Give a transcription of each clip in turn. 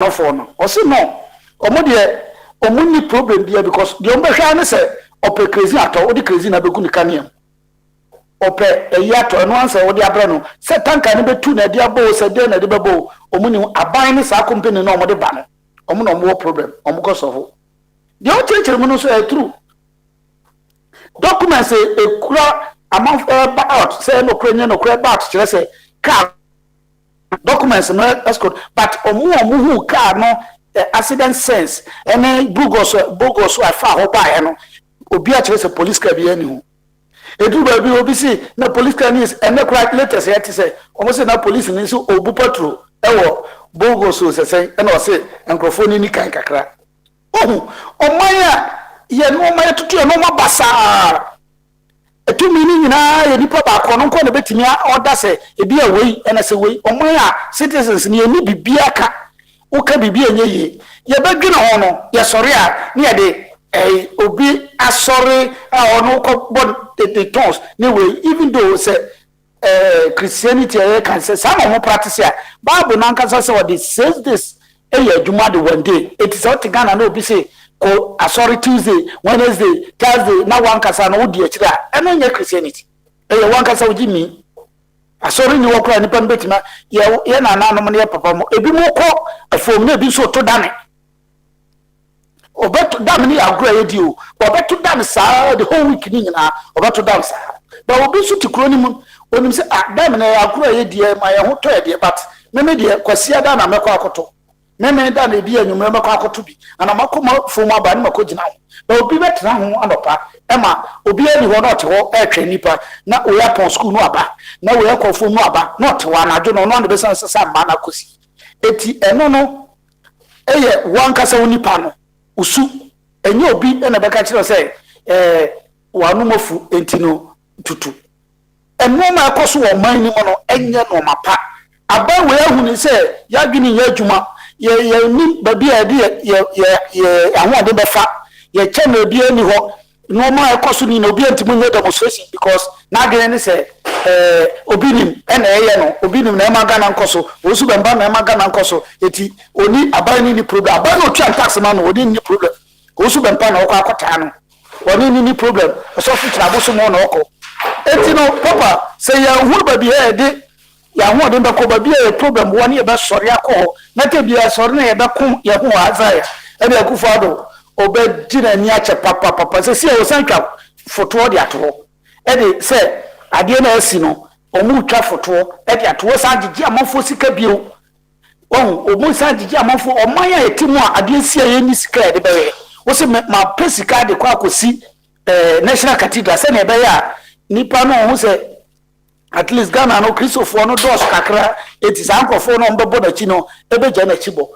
no for no ose no omo de omo ni problem dia because the ombe hwa ne se ope crazy ato odi crazy na beku ni kaniam ope eyi ato no ansa odi abra no se tanka ne betu na dia bo se de na de bebo omo ni aban ne sa company no omo de ba no omo no mo problem omo ko so the o church no so true documents e kura amount about say no kura no kura about kire say car documents no escort but omo hu car no accident sense any bogus afa ho ba no obi a kire say police car bi ani hu edu ba bi obi si na police car ni ene kura latest yet say omo say na police ni so obu patrol ewo bogus so say ene o say enkrofo ni kan kakra omanya ye no ma tutu ye no ma basa etumi ni nyina ye nipa ba ko no nko na betimi order se ebi awei ena se wei omanya citizens ni eni bibia ka uka bibia nye ye bedwina ho no ye sori a ne ye de obi asori a ono ko bon the tons ne wei even though say Christianity can say some of practice ya Bible nanka say what it says this adwuma de one day it is out Ghana no be say ko sorry Tuesday Wednesday Thursday na one kasa no di akira eno nya Christianity one kasa oji mi sorry ni wo kra ni pan betima ye na na no ne papa mo ebi mo ko afom na ebi so to dane obeto dam ni agura ye di o obeto dam sa the whole week ni nyina obeto dam sa ba obi so ti kro ni mu onim se dam na agura ye di ma ye ho to ye di but me di kwasia da na mekọ akoto meme da na bi anyumre mekọ akoto bi ana makoma fomu aba ni mako gina ba obi betra ho anopa ema obi ani ho not ho etwe nipa na oya pon school no aba na oya kọ fomu no aba not wa na adwo no no be san sesa ma na kosi eti eno no eye wan kasa unipa no usu enye obi na beka kire say wanu mofu enti no tutu eno ma akoso wo man ni mo no enye no mapa aba we ahuni say yadwini ye adwuma ye ni babi ade ye ahode befa ye cheme bi ani ho no ma akoso ni no bi antimo nye demonstration because na agene ni say obinim ena eye no obinim na ema Ghana nkoso osu bemba na ema Ghana nkoso eti oni aban ni problem aban no twa tax man no oni ni problem osu bemba na okọ akota no oni ni problem so fitra boso mo na okọ eti no papa say ya hu ba bi e de ya hu de ko ba bi e problem woni e be sori akọ na te bi e sori na e be kun ye hu azaya e be akufo ado obe jina ni ache papa say o sanka foto de ato e de say ade na asi no omu twa foto e de ato sa gigi amafo sika bio omu sa gigi amafo oman ya etimu a ade si ye ni sika de be wo se ma pesika de kwa akosi National Cathedral say na be ya nipa no hu say at least Ghana no Christopher no dos kakra it is ankofo no mbebo na chi no ebe ja na chibo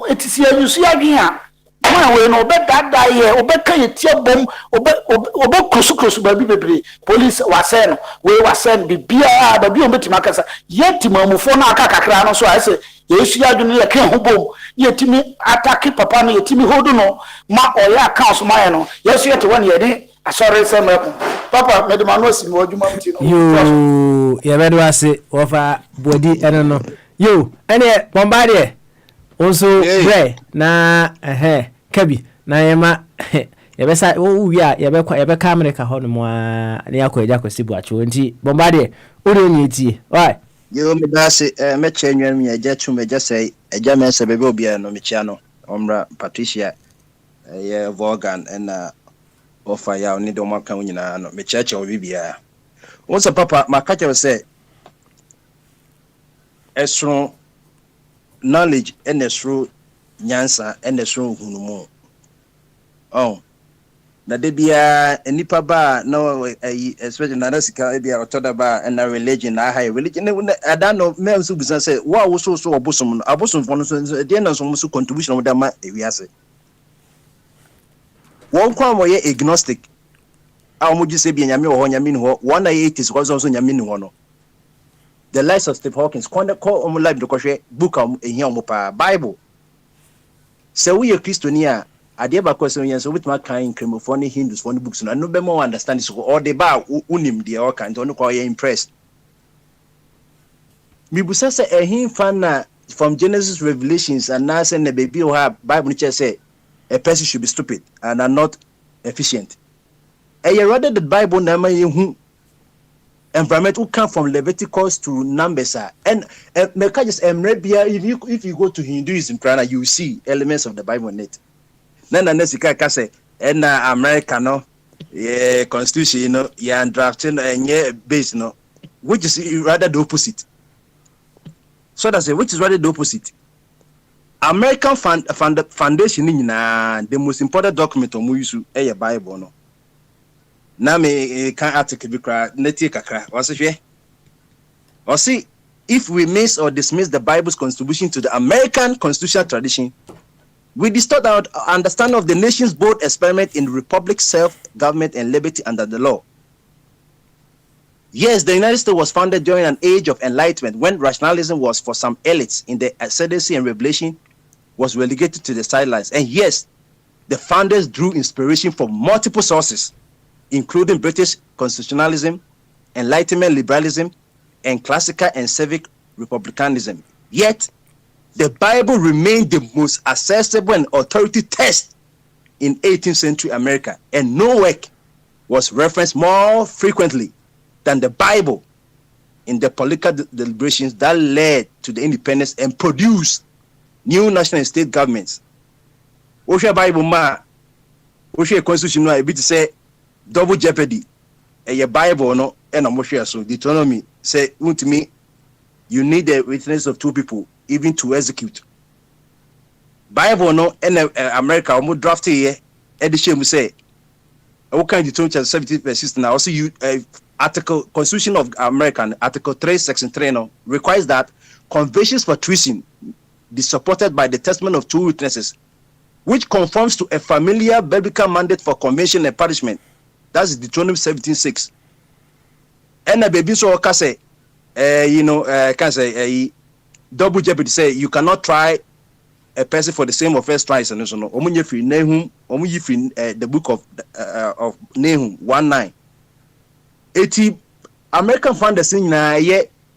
it is ya yusu ya gwen a ma we no obe dada ye obe kan ye tie bom obe krosu ba bi bebre police wase no we wase bibia ba bi o betima kasa yetimamufo na aka kakra no so ase yesu ya gwen ye kan ho bom yetimi attack papa no yetimi hodo no ma oya account ma ye no yesu yete won ye de asore se meko papa me de manu si mo adwuma mti no yo ye bedo ase ofa body eno no yo ene bombardie also bre na kabi na yema yebesa wo wi a yebe ka America ho no mo a ne yakọ kwasibu acho nti bombardie ore nyi ti why yo me da se me chenwan mi eja tu me say eja me se bebe obi no me chia no omra Patricia ye Vaughan na ofa ya oni do maka nyina no me chia obi bia wonsa papa makacha say esro knowledge and esro nyansa and esro hunumu na de bia enipa ba no especially na sika bia otoda ba and religion na high religion I don't know me so business say wo so obosom no abosom fo no so de na so so contribution mo ma ewiase won kwa mo ye agnostic a mo ji se bia nyame wo ho nyame ni ho won na ye atheist ko so nyame ni ho no the lives of Steve Hawkins call live the question book ehia mo pa Bible say we are Christiania ade ba question yen so with my kind for the Hindus for the books no be more understand so all the ba unim de all kind on ko you impressed mi busa say ehin fan na from Genesis, Revelations, and now saying the baby or have Bible say a person should be stupid and are not efficient. And you rather the Bible number who environment who come from Leviticus to Numbers and just if you go to Hinduism, you see elements of the Bible in it. Then the say and America no constitution, you know, yeah, drafting and base no, which is rather the opposite. So that's it, which is rather the opposite. American foundation in the most important document on we use a Bible no. Now me can article be cry neti kakra. Or see if we miss or dismiss the Bible's contribution to the American constitutional tradition, we distort our understanding of the nation's bold experiment in republic, self-government, and liberty under the law. Yes, the United States was founded during an age of enlightenment when rationalism was for some elites in the ascendancy and revelation was relegated to the sidelines. And yes, the founders drew inspiration from multiple sources, including British constitutionalism, Enlightenment liberalism, and classical and civic republicanism. Yet, the Bible remained the most accessible and authoritative text in 18th century America, and no work was referenced more frequently than the Bible in the political deliberations that led to the independence and produced new national and state governments. Osha Bible ma, Osha Constitution no, it say double jeopardy. A Bible no, and I'm sure so. Deuteronomy say, to me, you need the witness of two people even to execute. Bible no, and America almost drafted here. Edition we say, what kind of Deuteronomy chapter 17 verse 16 now? Also, you article Constitution of America, Article 3, Section 3 no, requires that convictions for treason be supported by the testimony of two witnesses, which conforms to a familiar biblical mandate for conviction and punishment. That's Deuteronomy 17:6. And a baby so can say, can say double jeopardy. Say you cannot try a person for the same offense twice. And so no. The book of Nahum 1:9. 80 American founders in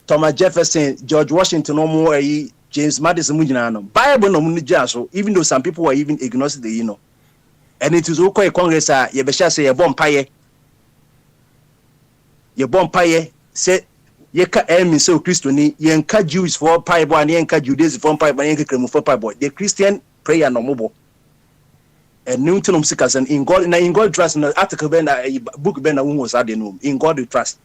Thomas Jefferson, George Washington, James Madison, Bible no so even though some people were even ignoring the and it is okay Congress yebesha say ye bompaye say ye ka emi so Christian ye nka Jews for Bible and ye nka Judaism for Bible and ye nka for Bible the Christian prayer no mobo and Newton Sikas and in God trust in article ben book ben was in God we trust.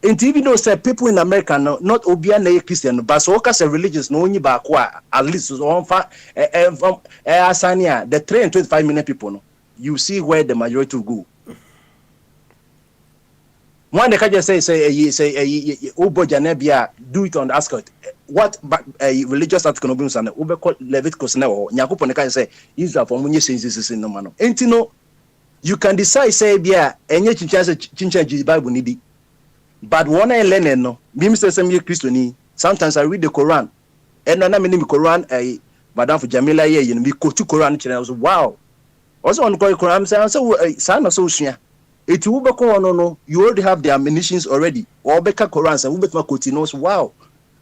And even though say people in America not obia na Christian but so cause religious no only back at least on asania the 325 million people no you see where the majority will go. One they can just say Obojanebia do it on the ascot. What religious article no be and Obeko Leviticus na ho Nyakopon can say Israel for munye senses no man. Enti no you can decide say bia enye chincha Bible ni bi. But one I learn no, me say some Christian. Sometimes I read the Quran, and when I mean the Quran, Madam for Jamila here, you know, we go to Quran. I was wow. Also on Quran, so son so share. It will be no. You already have the ammunitions already. Or beka Quran, and we bet my continuous. Wow.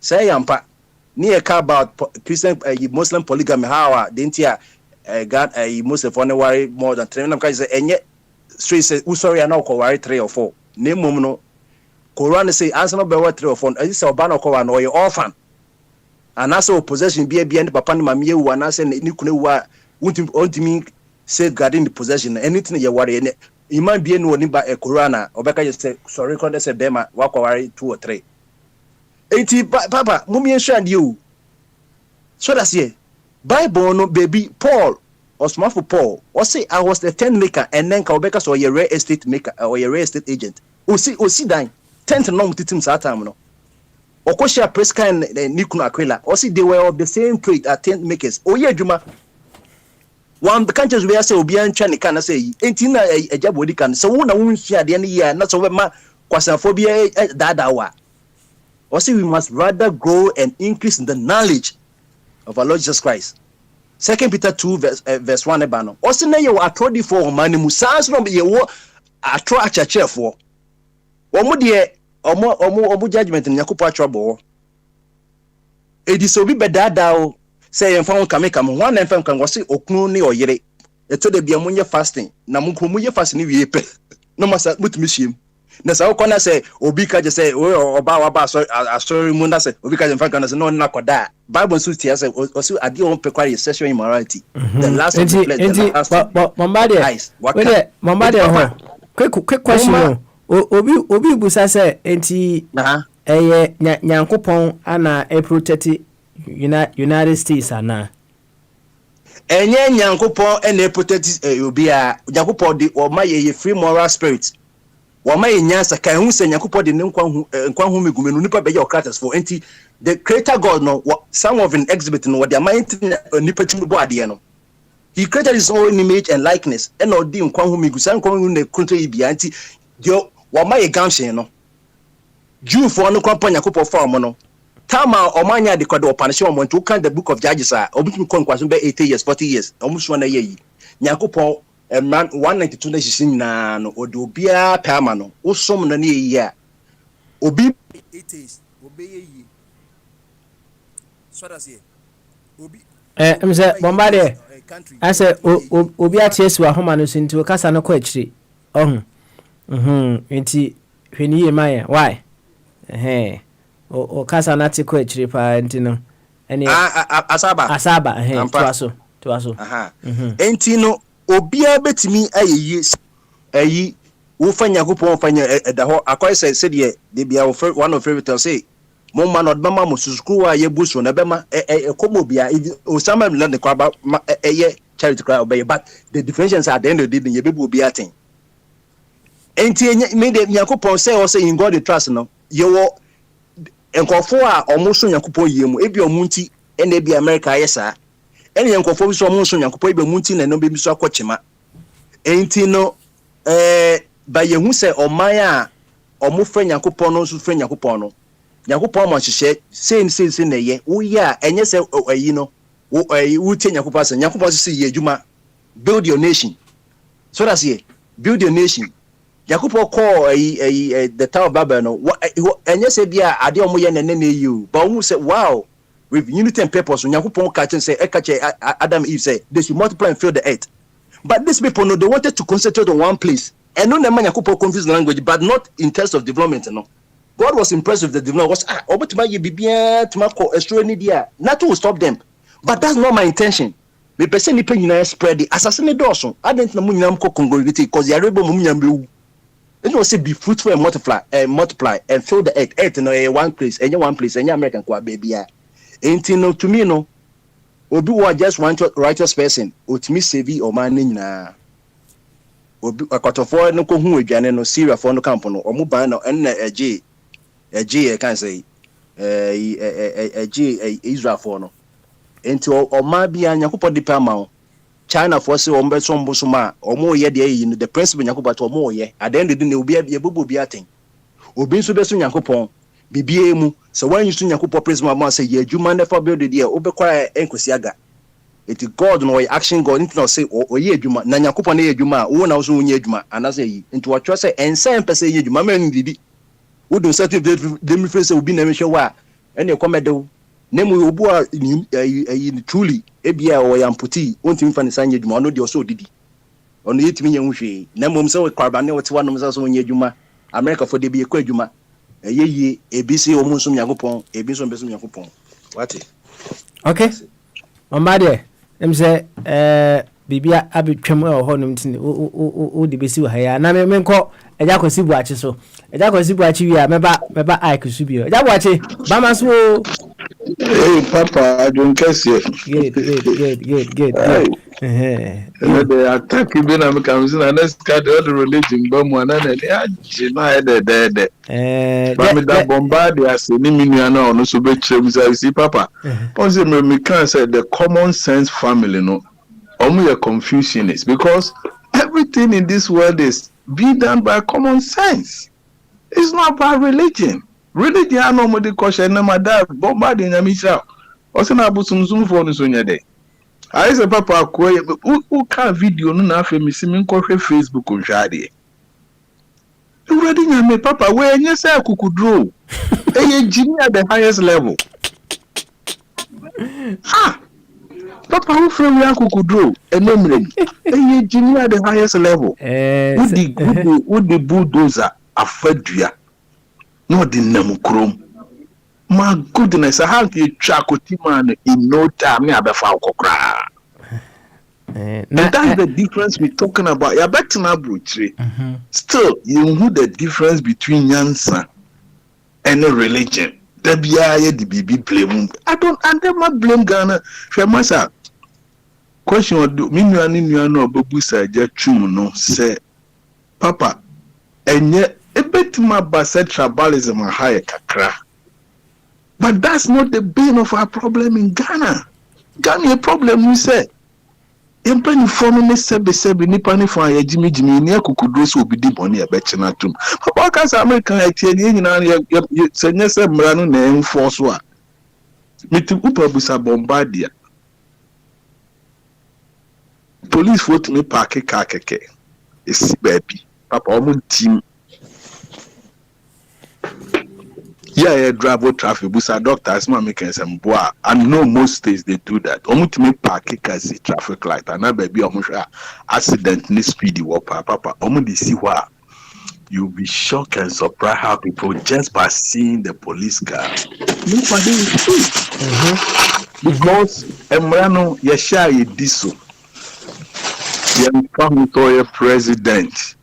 Say yampa. Near car about Christian, Muslim polygamy. How didn't ya? Got a Muslim for no worry more than 3. I'm say and yet straight say, oh sorry, I know worry 3 or 4. Name no. Quran say answer no be what 3 or 4. This is obano ko no you orphan. And also possession be and papa ni mama wu and say ni kunu wa untimi safeguarding the possession anything you worry any iman be no ni ba Quran obeka just say sorry kon say be ma wa ko worry 2 or 3. Enti papa mummy ensure you. So that's here. Bible no baby Paul or smart for Paul or say I was the tent maker and then ka obeka so your real estate maker or your real estate agent. O si dan tent no mutitim sa time no. Okosha Presca and Nikun Aquila. Also, they were of the same trade at tent makers. Oh, yeah, Juma. One the countries where I say Obian Chani can say, Aintina a jabody can. So, one woman share the end year, not so much quasophobia that hour. Also, we must rather grow and increase in the knowledge of our Lord Jesus Christ. 2 Peter 2, verse 1. Ebano. Also, now you are 24 money Musas from your attract a chair for. One more dear. Omo judgment in Nyakupa trouble. Edis obi bedada o say en fa come one en fa kan go say okunu ne oyere eto de bia munye fasting na munye fasting wie pe no masa mutumi hiem na sa okona say obi ka je say oba wa ba sorry mu na say obi ka je fa kan say no na koda Bible so tia say osu ade on pe kware sexual immorality the last of the pledge Mombade ho quick question obi busa say enti nyankopon ana protect United States ana enye nyankopon ene protect obi a nyankopon de o maye free moral spirit o maye nyansa kan hu se nyankopon de nkwa hu megumenu nipa be ye ocrates for enti the creator God no some of an exhibit no what their mind nipa timubo ade no he created his own image and likeness and no di nkwa hu megusa nkwa hu ne kunto ibia enti de o maye gamshen no Jew for no kwampa nyankopon form no Tama omanya de kwado opanish o monto kan the book of Judges obutumi konkwaso be 80 years 40 years omuso na yeyi nyankopon man 192 na hyisin na no ode obia pama no osom na ne yeyi a obi 80s obi yeyi so that's here obi mse bombade ase obi atiesu ahoma no sinti kasa no kwa akiri enti hweni ye maya why o kasa na ti ko akiri pa enti no eni asaba tuaso enti no obia betimi ayi wo fanya kopon fanya edaho akoy say de bia one of favorite say mo man od mama mo susukuru a ye buso na bema komo bia osama mlan de kwaba ye charity cry obey but the differentials at the end of the day ye bebu obia ten enti me de yakopon say o say in God the trust no ye wo enkofo a omuso yakopon yemu ebi omunti ene bi America yesa ene yankofo bi so omuso yakopon ebi omunti na no be bi so akochema enti no ba ye hu say omaya omufra yakopon no so fra yakopon no yakopon mo hihye sei na ye wo ya enye say ayi no wo tie yakopon say yakopon say ye adwuma build your nation so that's here build your nation yakopon call the tower of Babel no enye say bia ade omo ye nene you but who say wow with unity and purpose yakopon catch say Adam Eve say they should multiply and fill the earth but these people no they wanted to concentrate on one place and no man yakopon confuse the language but not in terms of development no God was impressed with the development was obetuma ye bibia tuma ko estro ni dia nothing will stop them but that's not my intention me person ni penyina spread the assassin doso adent na munyam ko congregate because ya rebo munyam be it was say be fruitful and multiply and fill the earth no one place any American kwa baby ya enti no to me no obi was just one righteous person otimi save o man nyina obi akwatofo no ko hu adwane no Syria for no camp no omo ban no en eje can say Israel for no enti o ma bia nyakopo de pama China for say ombe so mbosoma omo ye de yi the principle nyakopo to omo ye at the end of the day obi ye bobo bi aten obi nso be so nyakopon bibie mu so wan yusu nyakopon principle ma say ye adwuma na for build the obekwa enkosi aga it God no action God into say oye adwuma na nyakopon na ye adwuma wo na so wonye adwuma anase yi into watcho say ensan pese ye adwuma ma ni didi wo do certificate dem me face obi na me hwe ene komedo nemu obu a truly ebia o yamputi ontimi fa ne sanye adwuma ono de oso didi ono yetimi nya hwe nemu se we kwarbane wote wanom se so onye adwuma America for de bi ekwa adwuma yeye ebisi omunsom yakopon ebiso mbesum yakopon wati okay omade em se bibia abetwam e ho nom tin o de besi wa ya na me nko eja kwasi buachi so eja kwasi buachi wi a meba ike su bi eja buachi ba ma so hey papa I don't care you good the attack be na me come sin na next card all the religion ba mu na le aji na de ba me da bombard as ni minua na ono so be chrem say papa on say me can say the common sense family no your confusion is because everything in this world is being done by common sense. It's not by religion. Religion I know the question na mother bombard in Amisha. Also na busum for no sonya dey. I say papa who can video no na afi me si me nkọ hwe Facebook nhwa dey. Already nyame papa we enye say akukudro. Eye engineer at the highest level. Papa, who from Yanko could draw a memory? A engineer at the highest level. Would the bulldozer affect you? Not the Namukrom. My goodness, I have the Chakotiman in no time. I found Kokra. And that's the difference we're talking about. You're back to Nabrutri. Still, you know the difference between Yansa and a religion. The BB blame. I never blame Ghana. Famasa. Question or do me no Babusa Jachum no say Papa and yet a bit my baset tribalism a higher kakra. But that's not the bane of our problem in Ghana. Ghana a problem we say. Impany forming sebe nipa ni fa ya jimi ni akukudro so obidi boni ebe na tum. Papa ka sa American atie ni nyina senye se mra no na enforce a. Miti upa busa bombardia. Police vote me park car keke. Esi baby. Papa omo team. Yeah, drive traffic busa doctors ma make some boy. I know most states they do that. Omo to me park cars traffic light and na baby omo accident ni speedy wapa papa. Omo dey see why. You'll be shocked and surprised how people just by seeing the police car. Nobody will see. Because Emrano Yesha Yediso. Your president.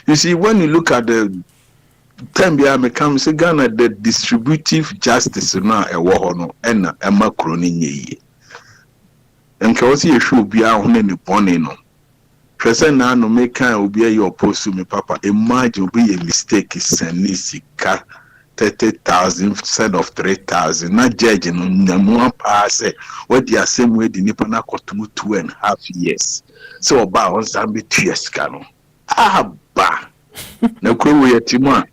You see, when you look at the Tembia become say Ghana the distributive justice na e wo ho no e na e makro ni nyeye. Enka wo se yehwe obi a ho ne bone no. Hwese na no make kan obi a your post me papa imagine obi a mistake send sika 30,000 instead of 3,000 na judge no nyamu pass what the same way the nipa na kotumu 2.5 years. So oba on sambi 2 years kanu. Ba. Na kro we yatima.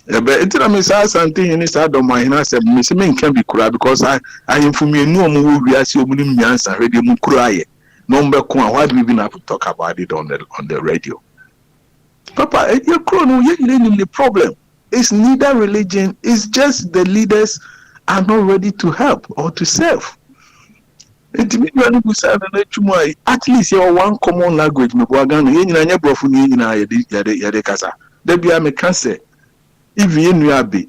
But I miss something in this Adoma and I said, Miss Men can be cry because I inform you no more we are so many answer radio cry. Number one, why do we even have to talk about it on the radio? Papa, you're chrono, you're learning the problem. It's neither religion, it's just the leaders are not ready to help or to serve. At least you one common language, Mugano, you brofu yade kasa. There be a cancer. If you knew Abbey,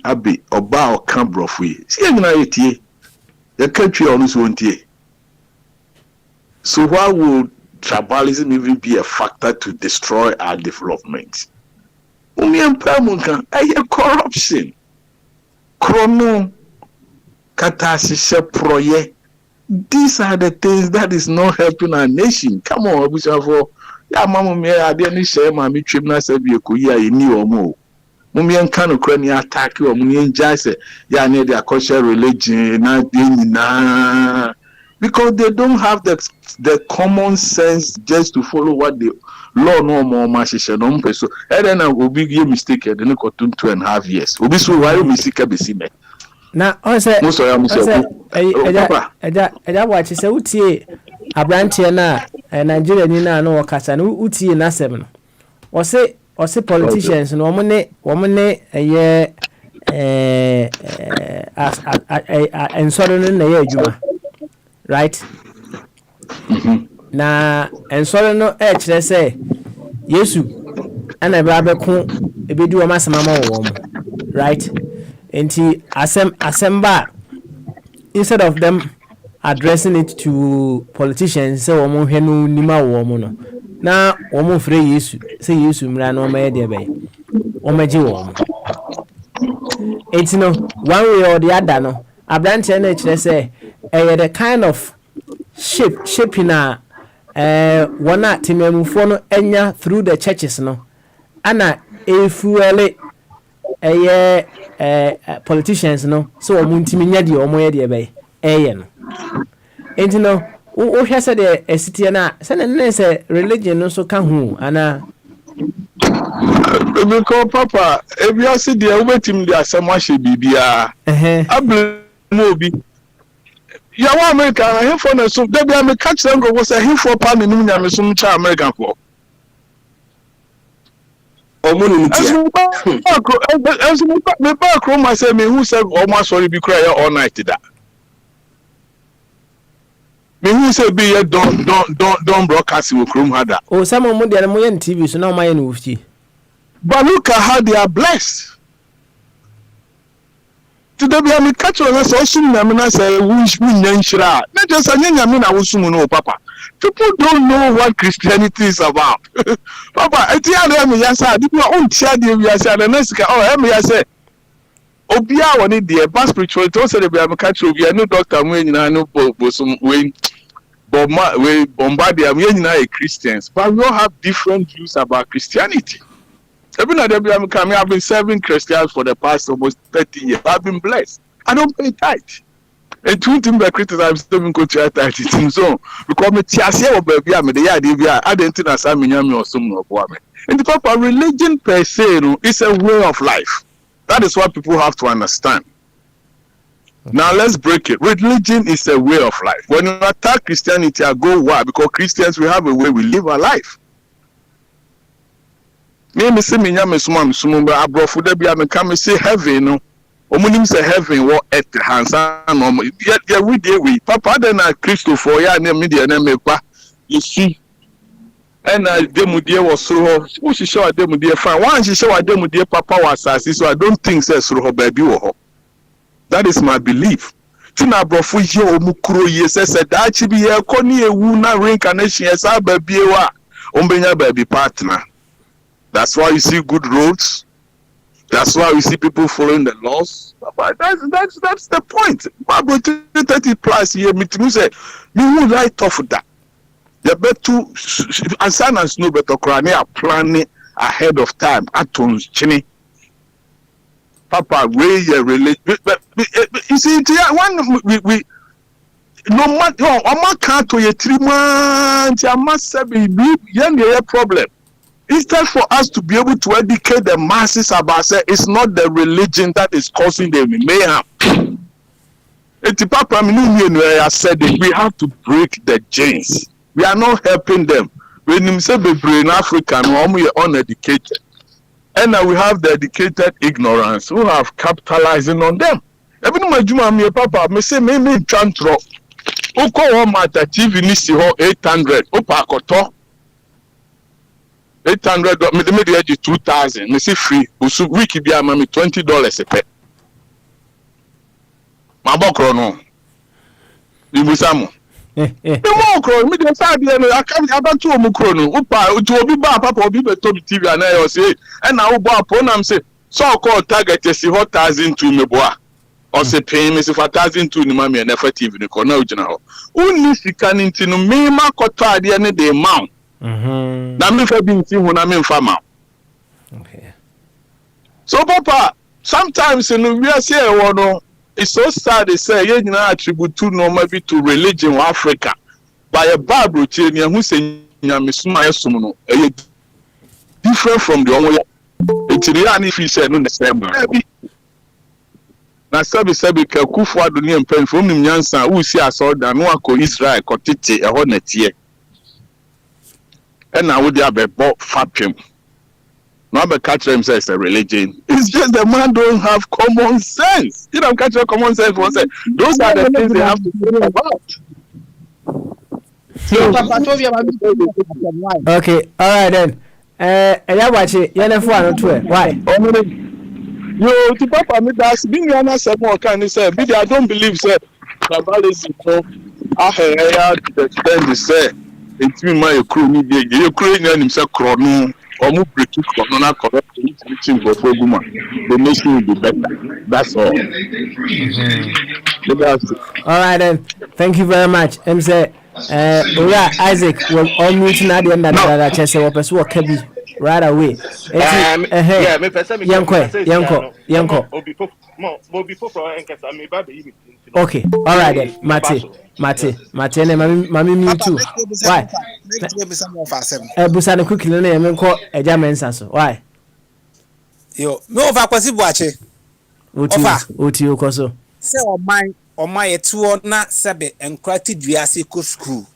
or Bow camp brofi, see your country almost won't ye. So why would tribalism even be a factor to destroy our development? Only empowerment and corruption. Chrono Katasisha Proye. These are the things that is not helping our nation. Come on, Abusafo. Ya mama me ade share ma mi twem na sabi ekoyi a eni omo. Mumien kan okra ni attack o mumien jase ya na their cultural religion na na because they don't have the common sense just to follow what the law no more mashisha no mpeso e then obi give mistake e dey ko 2.5 years obi so why we sika besi me na o say eja watch say utie abrantie na Nigeria ni na no wakasa na utie na sem no o say politicians no womne eye ensoro no na ye adwuma right na ensoro no kire say Yesu ana bra beko ebedi wo masema ma wo mo right enti asemba instead of them addressing it to politicians say wo mo hwenu nima wo mo no na wo mo frɛ Yesu say Yesu mra na wo ma ye de be wo ma gi wo mo enti no one way or the other no abrante na kire say the kind of shaping a one at timemufo no enya through the churches no ana efuele politicians no so omuntimi nya de omoye de be no enti no wo hwese de esitie na se ne se religion no so ka hu ana because papa if you see the wetim de asema hye bibia able mo bi ya wa America na him for na so dey be catch them go say him for pa nim nyame so mcha American for omunity me back room say me who say almost sorry be cry all night that Me who say be here don't broadcast with Chrome Hada. Oh, some of them are on TV, so now my own. But look at how they are blessed. Today be a catch on us also na say wish we nyanshira. Not just anya me na wusumu no papa. People don't know what Christianity is about. Papa, eti me yasa, people on tia de we yasa na nesika. Oh, me yasa. Obia woni de ba spiritual to say be am catch obi no doctor mu nyina no bosum we bombard am nyina Christians. But we all have different views about Christianity. Even at the I've been serving Christians for the past almost 30 years. I've been blessed. I don't pay tithe. And two things by Christians, I'm still going to tithe. So, because me tiase or baby, I'm the idea. I didn't think I'm or some of women. And the proper religion per se is a way of life. That is what people have to understand. Now let's break it. Religion is a way of life. When you attack Christianity, I go why? Because Christians, we have a way we live our life. Me say me nyame sumo ba abrofo da bia me come say heaven no omunim say heaven wo earth hansa no ya we dey we papa da na Christopher ya na me dey na me pa yesu ena demudie wo soro ho wo hihye wa demudie fa wan hihye wa demudie papa wa asase so I don't think say soro ho ba bi wo ho. That is my belief. Tina abrofo ye omukuro ye say da chi bi ye koni ewu na reincarnation ye sa ba bi wa ombenya ba bi partner. That's why you see good roads. That's why we see people following the laws. But that's the point. Bible 30 plus here, me say, me would like tough that. The better and silence no better crane are planning ahead of time. Atoms chini. Papa, where you relate? You see, one we no matter I'm not can't to 3 months. I must say, be problem. Instead for us to be able to educate the masses about say it's not the religion that is causing the mayhem. I said it, we have to break the chains. We are not helping them. When you say we in Africa, we are uneducated. And now we have the educated ignorance who have capitalizing on them. Even my Juma me papa me say me chantro. Oko ho mata TV ni si ho 800. Opa koto 800 me the 2000 me see free usu week bi ama me $20 a pay ma bokro no ibusamo mo kro me dey say dey no aka abatu omukro no upa utu obi ba papa obi beto bi TV na yo say e na wo bo aponam say so call target si hot 1002 me boa o say pay me si 1002 ni ma me na fa TV ni ko na ugina ho unni sika ni ntino me ma koto ade ne dey mount. Na me fa bi nti hu na me mfa ma. Okay. So papa, sometimes in we are say no, it's so sad they say you nyina attribute to no maybe to religion in Africa. By a Bible tie ni hu say nyame suma yesum no e different from the one we ani fi say no the same. Na sabi ka kufu ado ni mpanfo nim nyansa wo si asoda no akọ Israel ko tete e ho na tie. And now they have a fapim. Not the catcher himself is a religion. It's just the man don't have common sense. You don't catch your common sense. Those are the things they have to think about. Okay, all right then. I watch it. Why? You to papa me that's being an said more kind of say, I don't believe sir. I the say. It's me my crew ni dey you crew ni anim say krono or mu break krono na correct teaching for guma the nation will be better. That's all. All right then, thank you very much. Say Isaac will all meeting at the end of that chess or pursue kabi right away. Yeah, me person yanko okay, all right then, Mate, mami me too. Why? Busana quickly na me ko eja mensa so. Why? Yo, me over kwasi buache. Oti okoso. Se oman etuo na sebe enkrati duase ko school.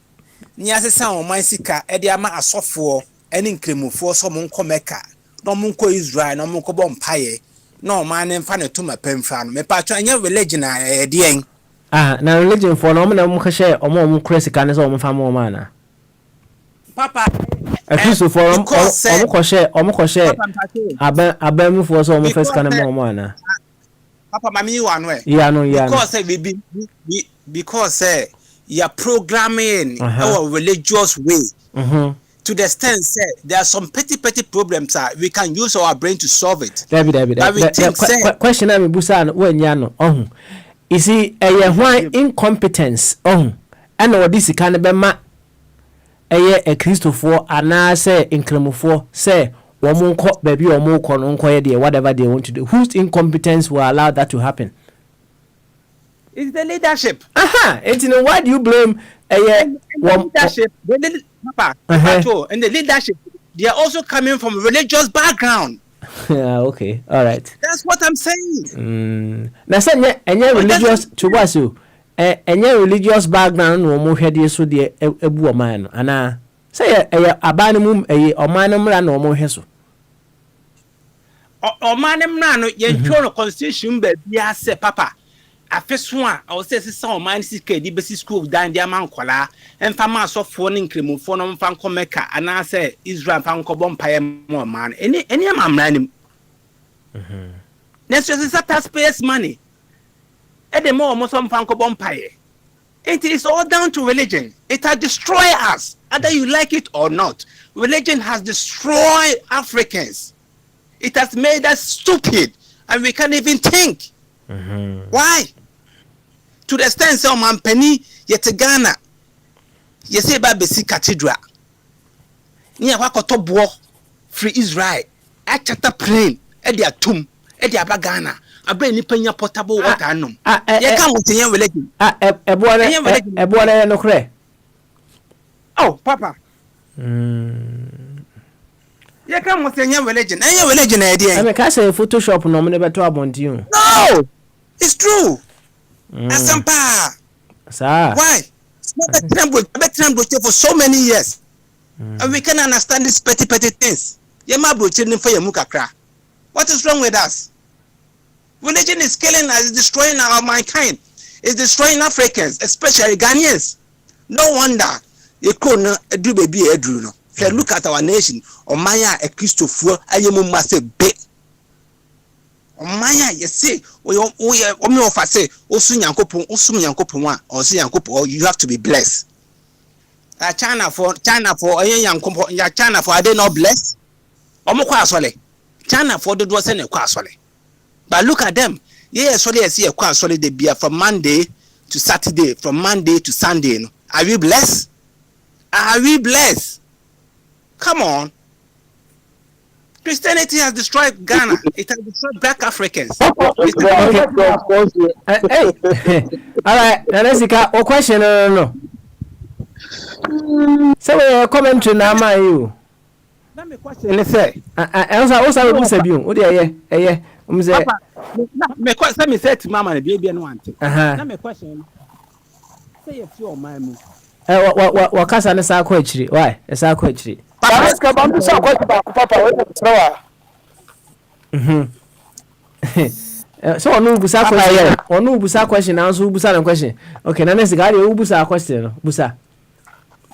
Ni asesa oman sika e de ama asofo ene nkremufo so mo nko meka. No mo nko Israel, no mo nko bo mpaye. No man mfa ne to mapamfa no. Me pa twa anya religion a e de en. na religion for no na mo khye omo crazy kan so omo fa mo ma na papa Kristo for omo khye abam for so omo first kan mo na papa mami one way because you are programming our religious way to the extent say there are some petty problems we can use our brain to solve it. That question I mean busa when no ohun you see why incompetence ohun and what this can be ma a Christopher ana say incremofo say woman ko baby or more kon whatever they want to do. Whose incompetence will allow that to happen? It's the leadership. And you know why do you blame leadership? Papa, and the leadership, they are also coming from religious background. Okay, all right. That's what I'm saying. Now, say any religious to what you any religious background no more head so the ebu man and say abanimum a manum ran no more heso. O manum ran no constitution be bia say papa. Afeswa I will say some man CK di basic school dan dia man kwala emfa ma asofo ne nkremufo no mfa nkomeka ana say Israel fa nkobom paye mo man any amamranim next is taxpayers money e de mo so mfa nkobom paye. It is all down to religion. It has destroyed us whether you like it or not. Religion has destroyed Africans. It has made us stupid and we can't even think. Why? To the extent say man penny yet Ghana you say ba basic cathedral ni akwakoto bo free Israel a chata plane e dia tum e dia ba Ghana abra ni panya portable water anom ye kan wotenye religion eboare no kre oh papa ye kan wotenye religion e dia I mean ka say Photoshop no me beto abontin no it's true. Asampa. Sir. Why? For so many years. And we can understand these petty things. What is wrong with us? Religion is killing us, it's destroying our mankind. It's destroying Africans, especially Ghanaians. No wonder you couldn't do baby Edruno. If you look at our nation, Omaya a Christopher, Ayemu must be. Omaya, you see, we offer say, Osun Yankopon, or see Yankopo, you have to be blessed. China for China for are they not blessed? China for the doors and a quasole. But look at them. Yes, so they see a quasole they be from Monday to Saturday, from Monday to Sunday. Are we blessed? Are we blessed? Come on. Christianity has destroyed Ghana. It has destroyed black Africans. Hey. All right. Now let's see. A question. No. So we commentary now, my you. Let me question. Let's say. Also, we say you. What do you? Say. Me question. Me say to Mama, baby, no one. Let me question. Say if you my move. What kasa na sa kwachiri? Why? Sa kwachiri. Papa, bambu sa papa we trawa. So onu busa question. Onu busa question na so busa na question. Okay, na next guy you busa question no. Busa.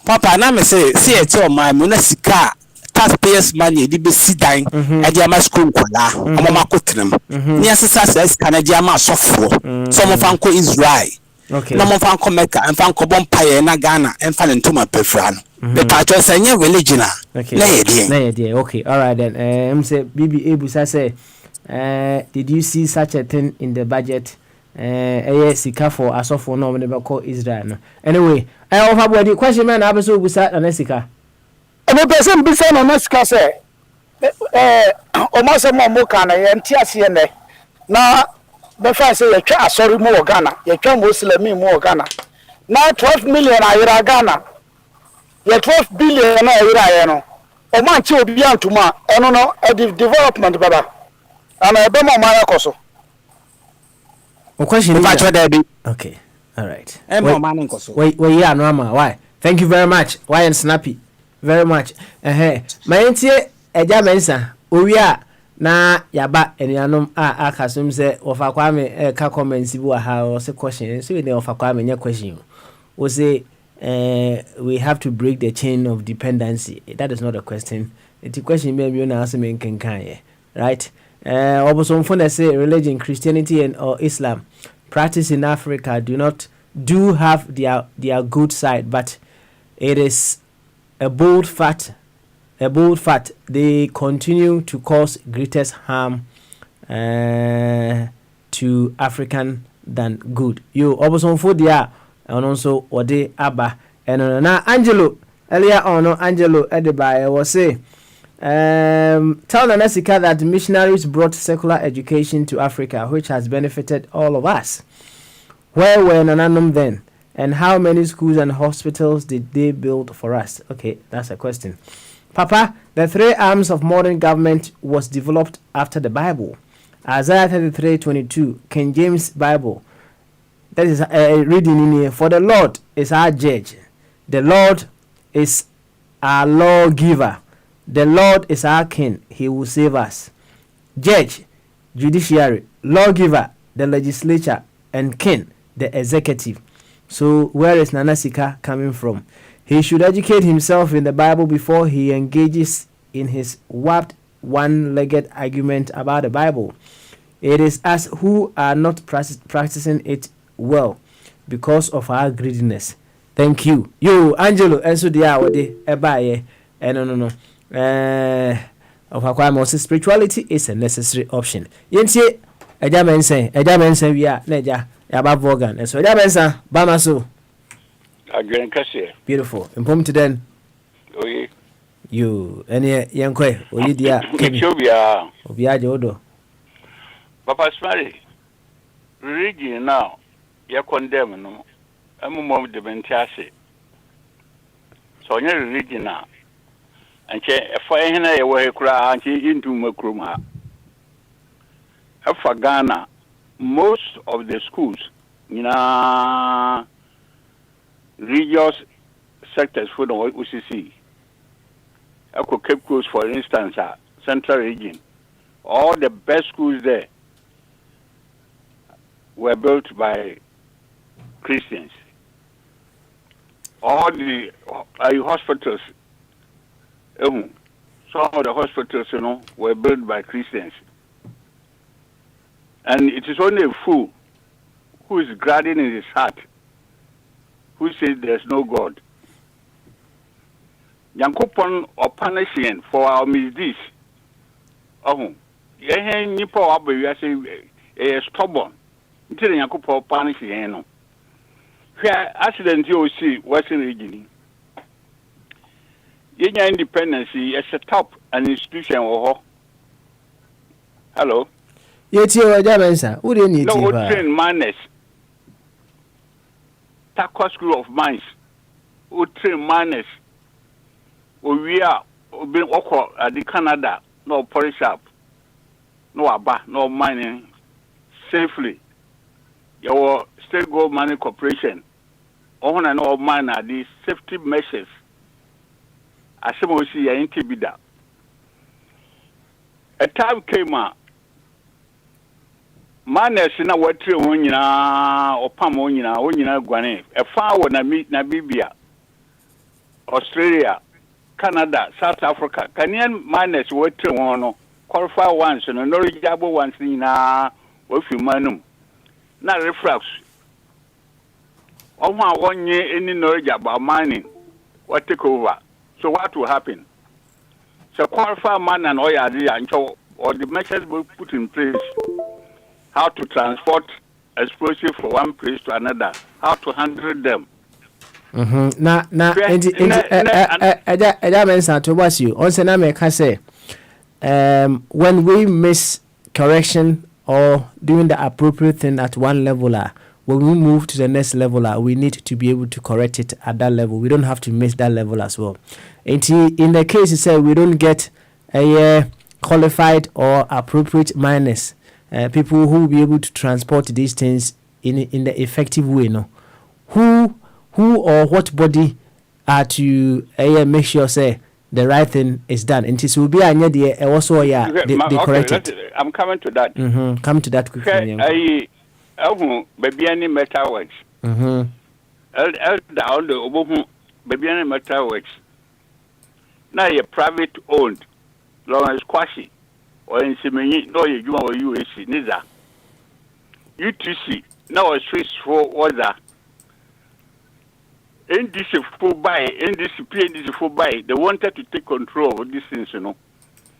Papa na me say e ti o my na sika taxpayers money di be sidan e di ama school kwala. Omo makotrem. Ni asesa say sika na di ama asofo. So mo fan ko Israel. Okay. No mo fan ko Mecca, en fan ko bompaye na Ghana, en fan ntoma pefra no. The patron say nye religion na. Na ye okay. All right then. Say BBA busa say did you see such a thing in the budget? Sika for asofo no me be call Israel no. Anyway, I offer body question man abeso busa na sika. Ebe person bisa na sika say o ma se mo ka na ye ntiase ne. Na be fa say ye twa asori mu Ghana, ye twa Muslimi mu Ghana. Na 12 million ayira Ghana. Ye 12 billion na ayira ye no. O man chi obi antuma eno no development baba. Ana ebe mo ma yakoso. O question is okay. All right. Wait, yeah, normal. Why? Thank you very much. Why and snappy. Very much. My entie eja mensa. Owia na yaba enuanom a akasum se ofa kwame ka comments bi wa ha o se question so we ofa kwame nya question o say we have to break the chain of dependency. That is not a question. The question may be na ask me kan right. Obosom for say religion, Christianity and or Islam practice in Africa do have their good side, but it is a bold fact they continue to cause greatest harm to African than good. You Obosom for dia and also ode aba and na Angelo earlier on Angelo Ediba was say tell Nanesika that missionaries brought secular education to Africa, which has benefited all of us. Where were Nananum then? And how many schools and hospitals did they build for us? Okay, that's a question. Papa, the three arms of modern government was developed after the Bible. Isaiah 33:22, King James Bible. That is reading in here. For the Lord is our judge. The Lord is our lawgiver. The Lord is our king. He will save us. Judge, judiciary, lawgiver, the legislature, and king, the executive. So where is Nanasika coming from? He should educate himself in the Bible before he engages in his warped one-legged argument about the Bible. It is us who are not practicing it well because of our greediness. Thank you. Yo, Angelo, enso dia wode ebaye. No. Of Aquama spirituality is a necessary option. Yentie eja mensen we are neja yaba vogan. And so eja mensa bamaso. Again kase. Beautiful. Impom to then. Oye. You any yankwe oyi dia kebi. Obia jodo. Papa Smari. Religion now you condemn no. Ammo de bentiase. So your religion now. And if I hear a way cry into Makruma. For Ghana, most of the schools, religious sectors for the UCC, Cape Coast, for instance, Central Region, all the best schools there were built by Christians. All the hospitals. Some of the hospitals, were built by Christians. And it is only a fool who is guarding in his heart, who says there's no God. Yankopon or punishing for our misdeeds. Nipo wabe we say stubborn. Until Yankopon punishing Where accident you see Western region. Yenya independence is set up an institution or hello. Yeti waja mensa. Who dey need no train manners. Takwa School of Mines. Who train manners. We are being oko at the Canada. No polish up. No aba. No mining safely. Your state gold mining corporation. On and all mine are these safety measures. Asemosi ya intibida. A time came Manners na watri wonyina opam wonyina gwane. E fa wo na Namibia, Australia, Canada, South Africa. Canadian manners watri wono qualify once no knowledgeable ones na wofi manum. Na reflux. Oma wonye any knowledge about mining. What take over? So what will happen? So qualify man and oil or the measures will put in place. How to transport explosive from one place to another. How to handle them. When we miss correction or doing the appropriate thing at one level, when we move to the next level, we need to be able to correct it at that level. We don't have to miss that level as well. In the case you say we don't get a qualified or appropriate miners, people who will be able to transport these things in the effective way. No, who or what body are to make sure say the right thing is done. And it will be a nye also yeah they correct it. I'm coming to that. Come to that quickly. Baby any metal works. Down the baby any metal works. Now you're private owned. Lawrence Kwashi or in Simini, no, you are UAC, neither. UTC, now a Swiss for order. In this full buy, in this PND full buy, they wanted to take control of this things, you know.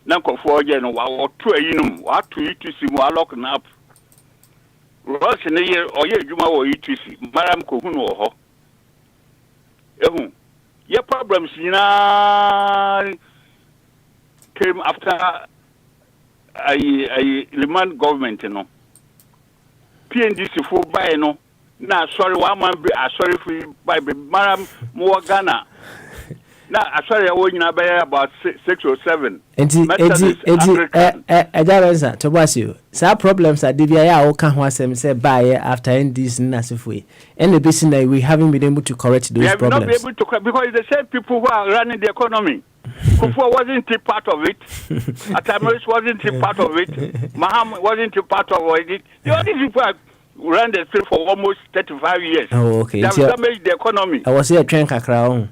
Now, for again, or two, you know, what to UTC, more locking up. Ross in a year or year, you are UTC, Madame Kohuno. Your problems, you know. Came after a Liman government, you know. PNDC for buy, you know. Now, sorry, one man be sorry for by Madam Moagana. Now, sorry, I want you buy about 6 or 7. Ejabenza, Tobasio. Some problems are DVIA or can was say buy after end this Nasifwe. And the business that we haven't been able to correct those problems. We have not been able to correct because the same people who are running the economy. Kufuor wasn't a part of it. Atamaris wasn't a part of it. Maham wasn't a part of it. The only people ran the state for almost 35 years. Oh, okay. They have damaged the economy. I was here train kakra.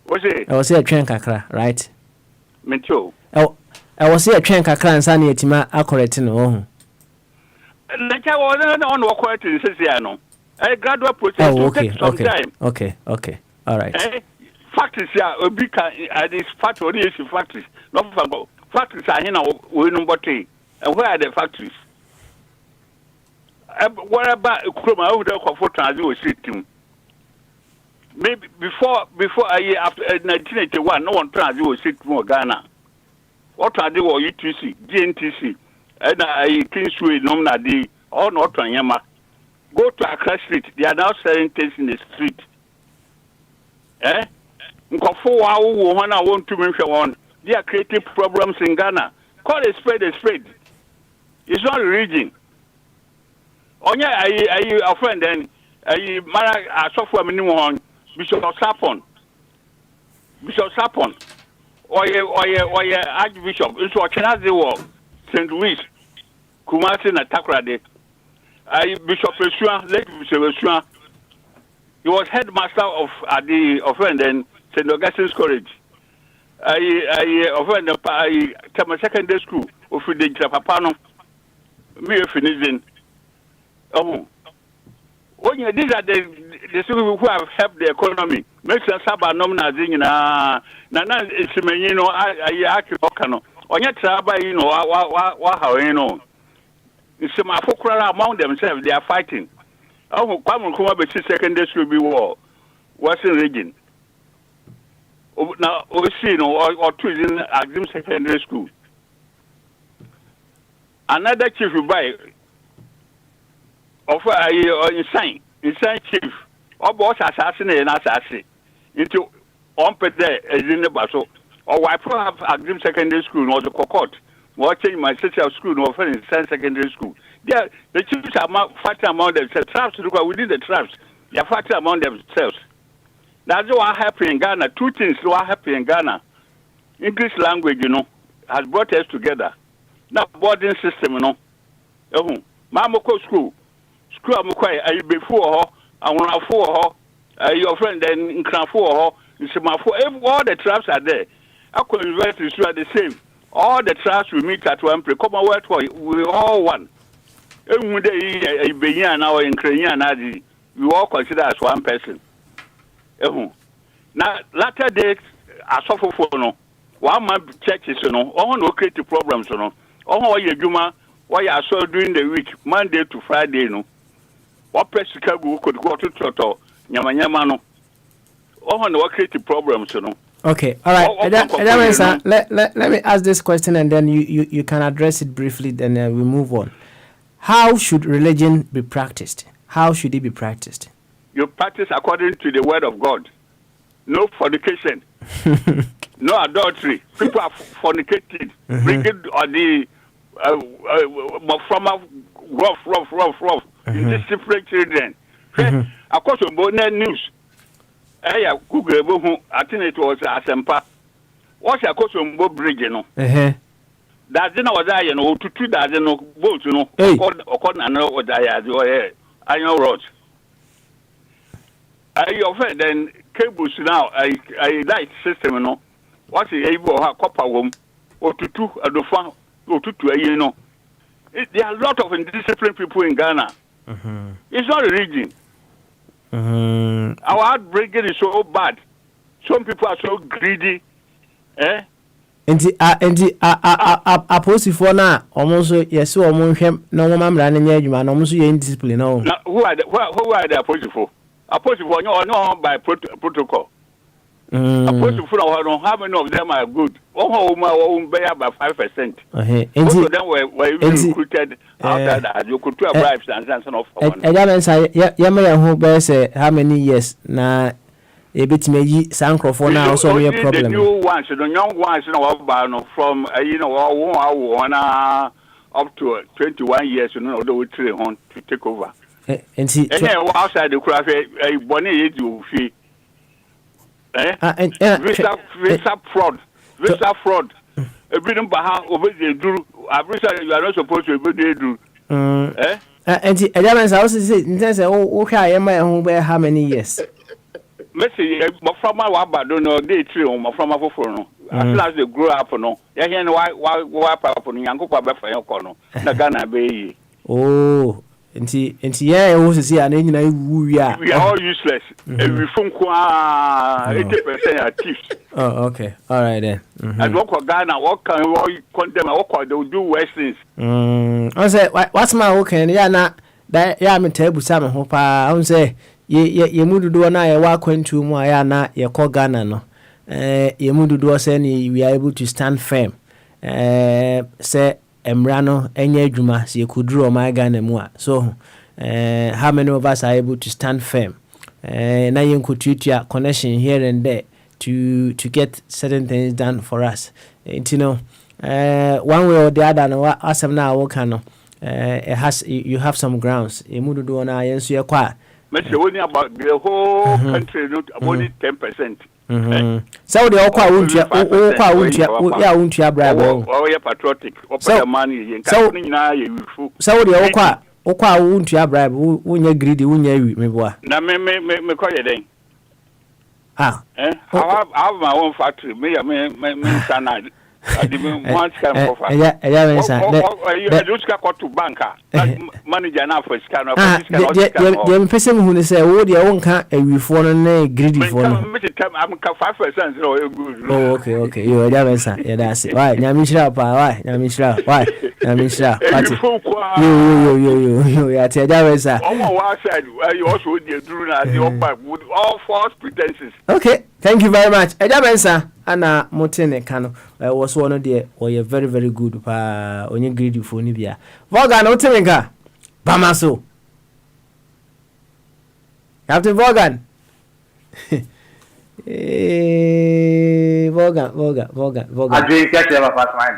What's it? I was here train kakra, right? Mentio. Oh, I was here train kakra and Sani Etima accurate no. Like I wasn't on correct in Siciano. A graduate process oh, to take some time. Okay. All right. Factories here, a big this factory is factories. Not for factories are here now, we know what and where are the factories? What about Kroma over there for transit system? Maybe before a year after 1981, no one transit system Ghana. What are they or UTC, GNTC, and I Kingsway, Nomna D, or not Yama. Go to Accra Street, they are now selling things in the street. Nkofo wa wo ho na won to menhwe won they are creating problems in Ghana. Call a spade a spade. It's not religion. Onya ayi a friend then ayi mara asofo amini won Bishop Sapon oye Archbishop nso o chenaze wo St. Louis Kumasi na Takoradi ayi Bishop Esua late Bishop Esua. He was headmaster of the offend then St. Augustine's College. I offend the secondary school of the Japapano. Me finishing. Oh, these are the people who have helped the economy. Makes us have a nominal thing. Nana is you know, I actually on your trouble, you know, how you know. It's my folk among themselves, they are fighting. Oh, come on, secondary school be war. What's in region? Now, we see, you know, or two in Agrim Secondary School. Another chief will buy of insane chief, or boss assassin and assassin into on pet there as in the battle. Or why have Agrim Secondary School or the cohort? Watching my sister school no friend in secondary school. The chiefs are fighting among themselves. Traps look within the traps. They are fighting among themselves. That's what happened in Ghana. Two things what happened in Ghana. English language, you know, has brought us together. Now boarding system, you know. Mamoko school. School amukwa ayi before her, and for her, your friend then in Cranford her, all the traps are there. Our universities are the same. All the traps we meet at one place. Commonwealth, we all one. Every day, now in Ukrainian, we all consider as one person. Now, latter days, I suffer for no. One man churches, you know, all no creative problems, you know. All your Juma, why I saw during the week, Monday to Friday, you know. What press Chicago could go to Toto, Yamanyamano. All no creative problems, you know. Okay, all right. Let me ask this question and then you can address it briefly, then we move on. How should religion be practiced? How should it be practiced? You practice according to the word of God. No fornication. No adultery. People are fornicated. Bringing or the from rough. Indisciplined children. According to Bonnet News. Google ebo I think it was Asempa. What's a Kosombo bridge no? That dinner was I to 2,000 boats, according to know what I had iron rods. I offer then cables now, I light system, what's the able copper room or to 2 at the farm or to 2 there are a lot of indisciplined people in Ghana. It's not a region. Our outbreak is so bad. Some people are so greedy. Apostle na almost yes, almost no one running and almost indiscipline. No, who are the apostle? Apostle no by protocol. Apostle for how many of them are good? Oh, bear by 5%. Most of them were recruited outside that you could bribes and of who bears how many years na a bit may sound for now also a problem. The new ones, the young ones, from up to 21 years, they will train on to take over. And see, outside the craft, a bonnet you fee. Visa fraud. A bit of over the do. You are not supposed to be do. And the elements also say, in terms of okay, am I home how many years? Messi, from my waba don't know day 3 on my from my phone. As soon as they grow up, no, ya hear why papa on Yanko Papa for your corner. Nagana Bay. Oh, and yeah, I was see an engine. We are all useless. Every phone 80% are thieves. Oh, okay. All right then. And what Ghana, what can you condemn? What they will do worse things? I say, what's my okay? Yeah, not that. Yeah, I'm table some hope. I say, ye mudu do na ye wa kwantu mu aya na ye ko Ghana no. Ye mudu do say we are able to stand firm. Say emra no enye adwuma se ekuduru o my Ghana mu a. So how many of us are able to stand firm? Na yen kututua connection here and there to get certain things done for us. You know, one way or the other no asem na wo kan no you have some grounds. Ye mudu do na yen so ye kwa only about the whole country, not only 10%. So the Okwa won't bribe. Oh, you're patriotic. So money. So the Okwa won't bribe. When you're greedy, when you're me boy. Now, me call you then. I have my own factory. Me, son. I didn't want to come for to banker. Manager now for scanner. The person who say, oh, the own can't a phone greedy for I'm 5%. Oh, okay. You are there, yeah, that's it. Why? Yamishra, why? You are Tedawesa. One side, you also did with all false pretenses. Okay, thank you very much. Edabensa. Ana Motene Kano was one of the or very, very good on your greedy for Nibia. Vogan, Otemeka Bamaso Captain Vogan. Vogan.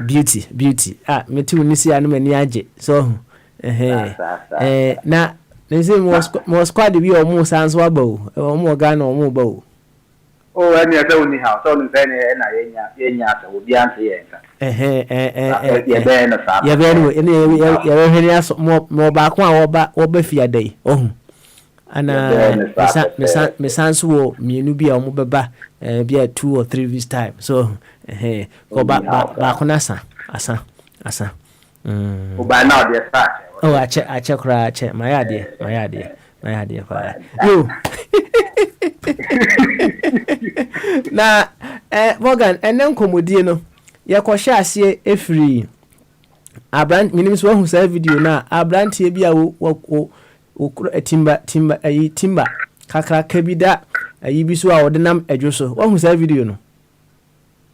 Beauty. Me too, Nisi and Maniaje. So, now, they say more squad to be almost answerable or more gun or more bow. Oh, and you're only house, only penny, and I will be answering. More back one or Beffia day. Oh, and my sons will me be a mobile be 2 or 3 weeks time. So, go back on Asa. Oh, by now, dear fact. Oh, I check, my idea. You. Na Morgan enen komodie no ye ko hye ase efiri abrant minim so hu sa video na abrant e bia wo timba kakra kabida ayi bi so a wodenam adwo so wo hu sa video no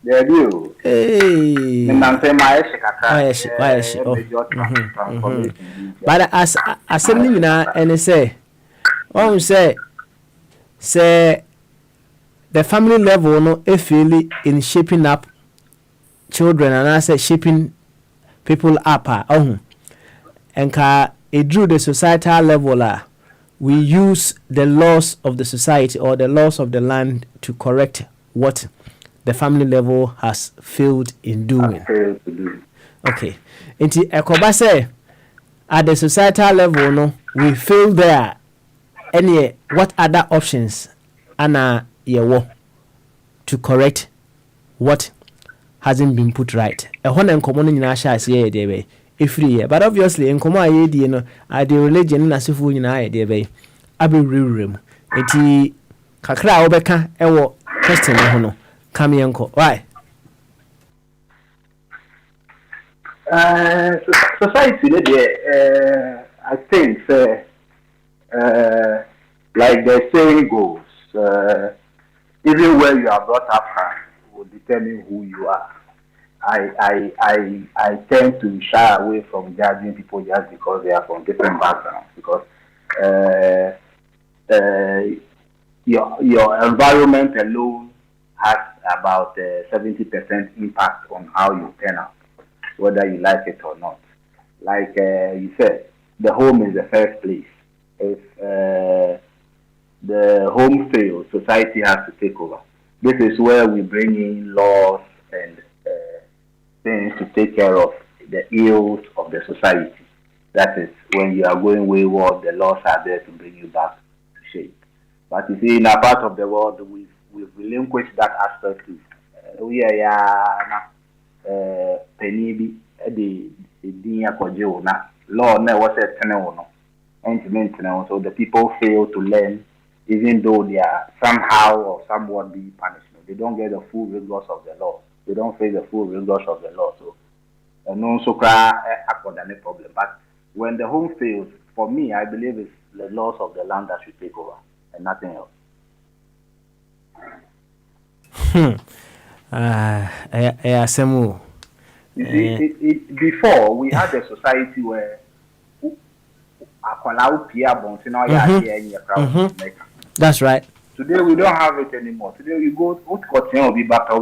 there you nan say my kakra but as assembly na ene say wo say the family level no feel in shaping up children and I say shaping people up and it drew the societal level we use the laws of the society or the laws of the land to correct what the family level has failed in doing. Okay. Inti ekoba say at the societal level no we fail there. Any what other options ana yewo to correct what hasn't been put right. A hon enkomo no nyina sha ase ye de be efiri, but obviously enkomo aye die no at the religion na sefu nyina aye de be abewurem. Enti kakra obeka ewo question ho no come yenko. Why? Society I think like the saying goes, even where you are brought up from will determine who you are. I tend to shy away from judging people just because they are from different backgrounds, because your environment alone has about 70% impact on how you turn out, whether you like it or not. Like you said, the home is the first place. If the home fails, society has to take over. This is where we bring in laws and things to take care of the ills of the society. That is, when you are going wayward, the laws are there to bring you back to shape. But you see, in a part of the world, we've relinquished that aspect too. We are penny the law never said no. So the people fail to learn, even though they are somehow or somewhat being punished. They don't get the full rigors of the law. They don't face the full rigors of the law. So no so any problem. But when the home fails, for me, I believe it's the laws of the land that should take over and nothing else. You see, before we had a society where that's right. Today we don't have it anymore. Today you go to be back to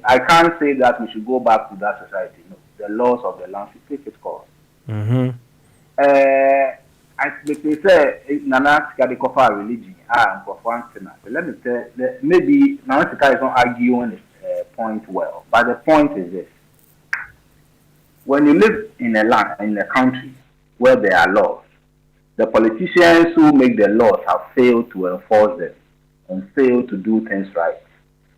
I can't say that we should go back to that society. No, the laws of the land should take its course. They say Nana Skadikofa religion let me tell maybe Nana Skadikofa is not arguing this point well, but the point is this: when you live in a land, in a country where there are laws, the politicians who make the laws have failed to enforce them and failed to do things right.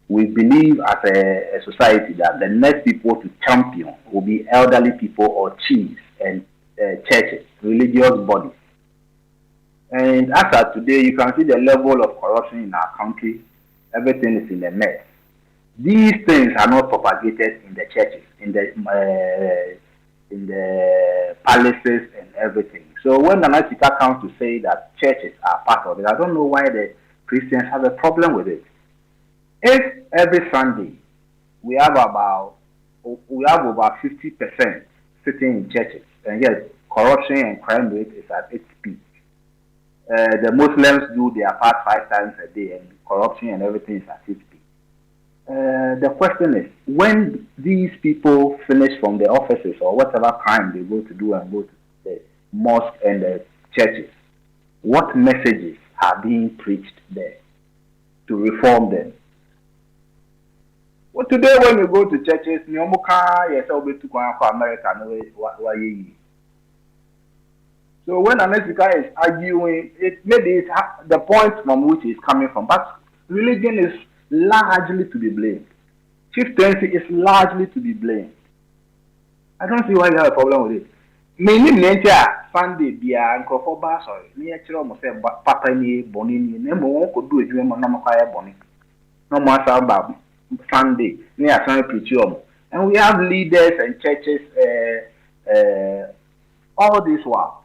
We believe as a society that the next people to champion will be elderly people or chiefs and churches, religious bodies. And as of today, you can see the level of corruption in our country. Everything is in a mess. These things are not propagated in the churches, in the palaces and everything. So when the Natika comes to say that churches are part of it, I don't know why the Christians have a problem with it. If every Sunday we have over 50% sitting in churches, and yet corruption and crime rate is at its peak. The Muslims do their part 5 times a day, and corruption and everything is at its peak. The question is, when these people finish from the offices or whatever crime they go to do and go to the mosque and the churches, what messages are being preached there to reform them? Well, today when you go to churches, America. So when Anesika is arguing, maybe it's the point from which he's coming from, but religion is largely to be blamed. Chieftaincy is largely to be blamed. I don't see why you have a problem with it. Mainly, Sunday, be and Crawford sorry. Near Chiro say Papa ni Bonini, Nemo could do it, you Namakaya Bonnie. No matter about Sunday, near Sunday Preachum. And we have leaders and churches all this while.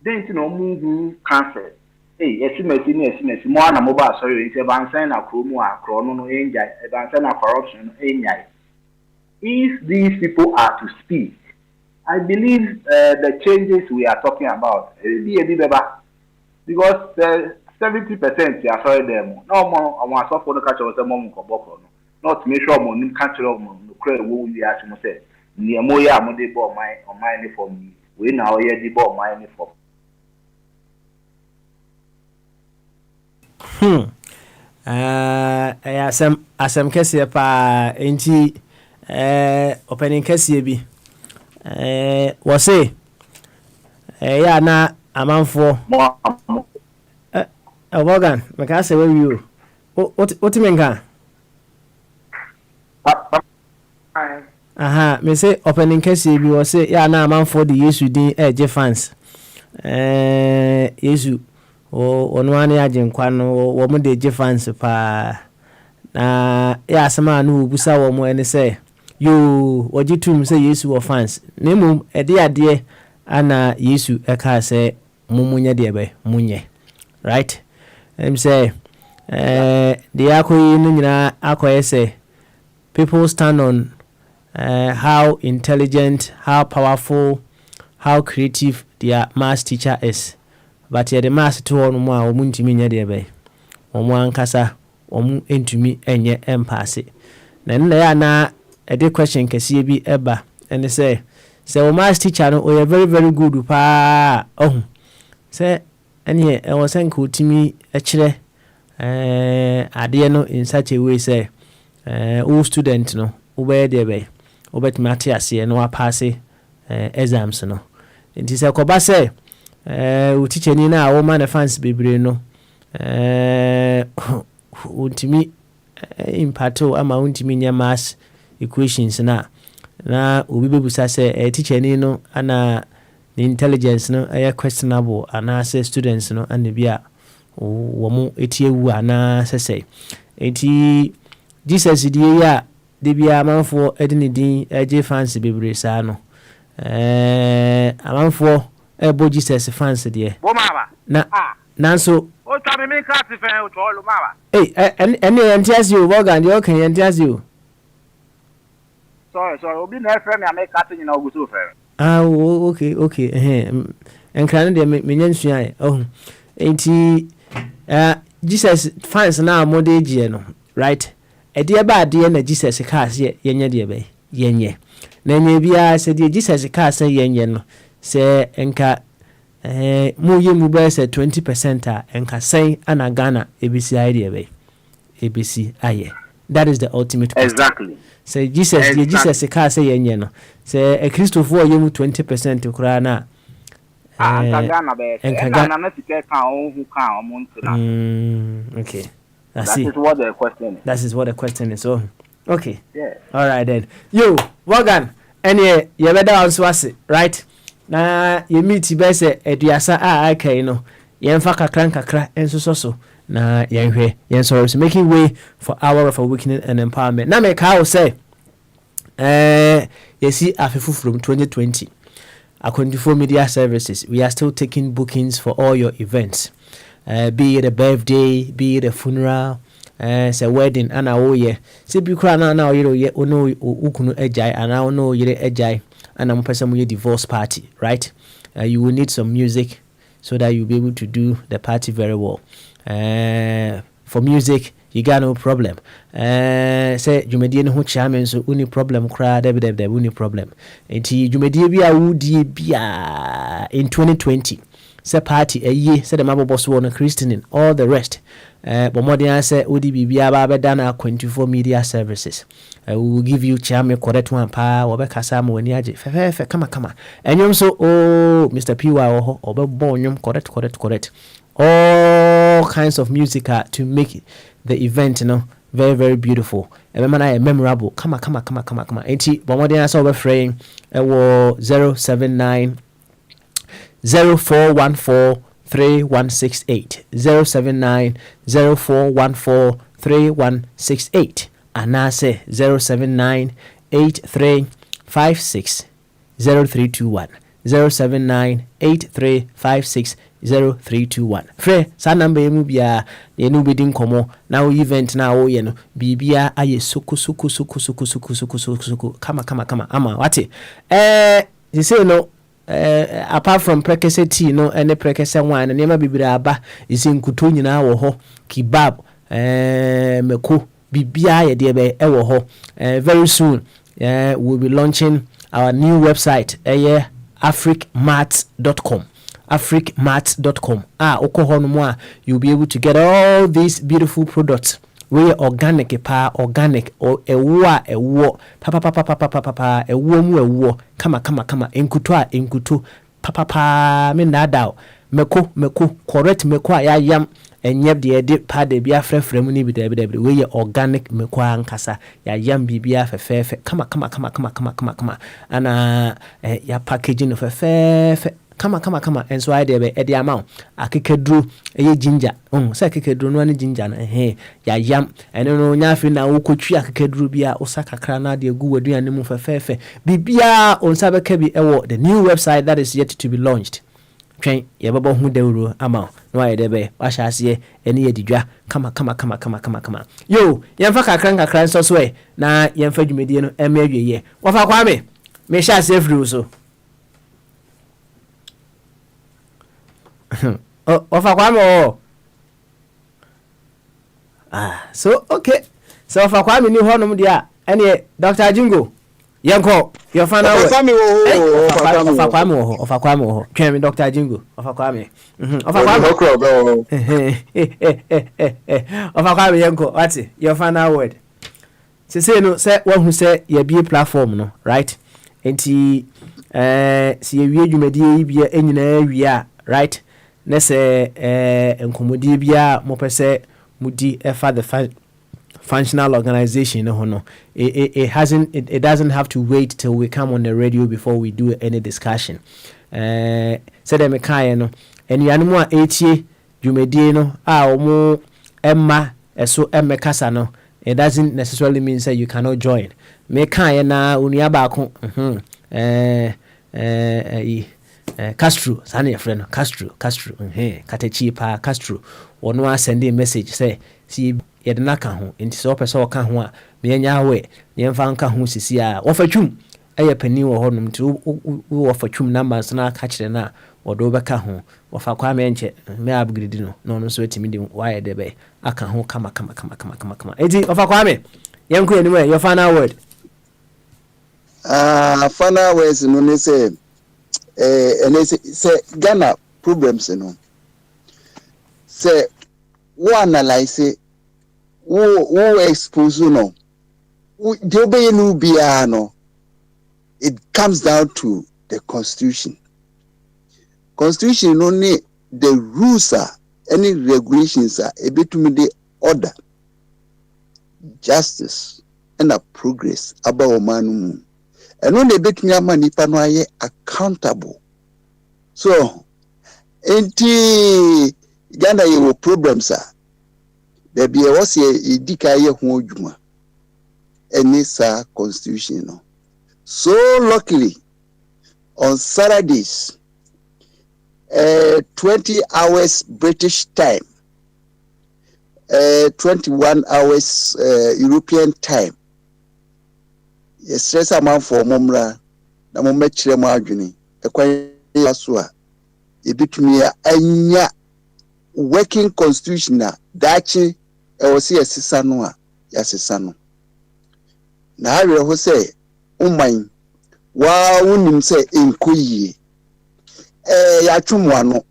Then you know, moving cancer. Hey, yes, more than mobile, sorry, it's a Bansana Krumu, Chrono, Angel, a Bansana corruption, Angel. If these people are to speak, I believe the changes we are talking about will be a bit better. Because 70% they are sorry them. No more, I want to suffer the catch of the moment of Boko. Not to make sure I'm catch of the credit who we are to say. Near Moya, Monday bought my for me. We now hear the bought my for. asɛm kɛseɛ paa enti ɔpanin kɛseɛ bi wɔ se ɛyɛ na amanfoɔ Morgan meka sɛ wawie o wotimi nka aha me se ɔpanin kɛseɛ bi wɔ se yɛ na amanfoɔ de Yesu din ɛgye fans Yesu ɔno ane agye nkwa no wɔ mo de gye fans paa na yɛ asɛm a no wɔbusa wɔ mo ɛne sɛ yo wɔgye tum sɛ Yesu wɔ fans na mmom ɛde adeɛ ana Yesu ɛka sɛ munyɛ deɛ bɛ munyɛ right say the akɔyi no nyinaa akɔyɛ sɛ people stand on how intelligent, how powerful, how creative their maths teacher is. But the maths to one more ntumi nya de be. Omo ankasa omo ntumi enye empase. Na nna ya na a de question kese bi eba and say o maths teacher no o very very good pa oh. Say any e was enka otimi e kire ade no in such a way say all student no obey de be obet matiase no apase exams no. Nti se koba say o teacher ni na o man fans bebre no untimi impato ama untimi nya mass equations na obi bebusa say teacher ni no ana the intelligence no questionable ana say students no and bia wo mo etiewu ana say enti Jesus die ya de bia manfo edini din eje fans bebre sa no amanfo ebo Jesus fans de na nanso o twa me ka ti fe o to lu mama ene entiasi o Morgan de o kan entiasi o sorry obi na friend me America ti nyina oguso fe okay enkra no de menya nsua oh enti Jesus fans na mode gie no right ede ba ade na Jesus ka se yenye de be yenye na nya bia se de Jesus ka se yenye no se enka mu ye mu ba se 20% a enka sen ana Ghana ebisi idea be ebisi aye. That is the ultimate question. Exactly. Say Jesus exactly. Jesus ka say yenye no say a Christopher ye mu 20% kura na Ghana be Ghana na tike kan o hu kan o montina. Okay. That is what the question is. That is what the question is. Oh. Okay. Yeah. All right then. Yo, Morgan, any you better answer us, right? Na you meet be say eduasa okay no. Yemfa kakra enso so. Na yenhwe yenso is making way for hour of awakening and empowerment. Na me ka say you see afefu from 2020 Akondifo Media Services, we are still taking bookings for all your events, be it a birthday, be it a funeral, say wedding and awoye say bi kra na oyere ono ukunu ejai and ono oyere ejai and am person mu divorce party, right? You will need some music so that you'll be able to do the party very well. For music you got no problem. Say jumedie no ho chairman so uni problem kra de uni problem. Enti jumedie bia wudi bia in 2020 say party ye say the mabo boss one Christian all the rest. But more than say odi bibia ba be dana 24 Media Services. We will give you chairman correct one pa we be kasa mo ani age fe kama enyom so Mr. PY obe bon correct all kinds of music to make the event very very beautiful and memorable. Come enti bomodin asa we frame 079 0414 3168 079 0414 3168 anase 079 8356 0321 079 8356 0321. Frɛ sa number emu bia ye no bedi nkomo na o event na o ye no bibia aye suku kama ama wate you say no apart from prekese tea no any prekese wine na ma bibira aba isi nkuto nyina wo ho kebab meko bibia ye de be e wo ho very soon we'll be launching our new website africmats.com africmart.com. Okohonumwa, you'll be able to get all these beautiful products. We organic organic or a war papa a war kama inkutu papa me nadao meko correct meko ya yam enyeb de edit pa de bia frefrem ni bi de we organic meko ankasa ya yam bibia fefefe kama ana ya packaging no fefefe kama enso ai de be e de amount akekedru eye ginger say akekedru no ani ginger na ya yam eno no nya afi na wokotwi akekedru bia osakakra na de gu waduane mu fefefe bibia onsa be ka bi ewo the new website that is yet to be launched twen ye babo hu dewuro ama no ai de be wa sha ase ene ye didwa kama yo yemfa kakra nso so na yemfa dwumedie no ema awieye wafa kwa me sha ase free so ofa kwame so okay so ofa kwame ni honum dia ene Dr. Jingo yanko your final word ofa kwame ho twemi Dr. Jingo ofa kwame ofa kwame yanko what your final word say no say one who say ye be platform no right enti si ye wie dwumadie bia enyina awia right nese enkomodi bia mo pese mudi efa the functional organization no it doesn't have to wait till we come on the radio before we do any discussion said them kai no enuanu a etie dwumadi no a omo emma eso emmekasa no it doesn't necessarily mean say you cannot join me kai na onua ba ko Castro sane your friend Castro katechi pa Castro ono a send a message say si ye de naka ho enti so pese o ka ho a me nya we ye mfa nka ho sisi a wo fatwum eye pani wo honum ti wo fatwum numbers na ka kire na wodo be ka ho wo fa kwa me nche me upgrade no so etimi di why de be aka ho kama enti wo fa kwa me ye nko enimu your final word final words no ne say and they say Ghana problems say who analyze it who expose no it comes down to the constitution only the rules are any regulations are a bit to the order justice and a progress about man. And when they bet me money, pano accountable. So, enti Ghana you problems are. There be was a dika ye hujuma. And this constitution. So luckily, on Saturdays, 20 hours British time, 21 hours European time. Yes, amount for Momra, na Momechre Margini, a quite aswa. A bit me a working constitution dachi was here Sisanoa, Yasisano. Na I say, mine, wa unim say in Kuyi, Yachumwano,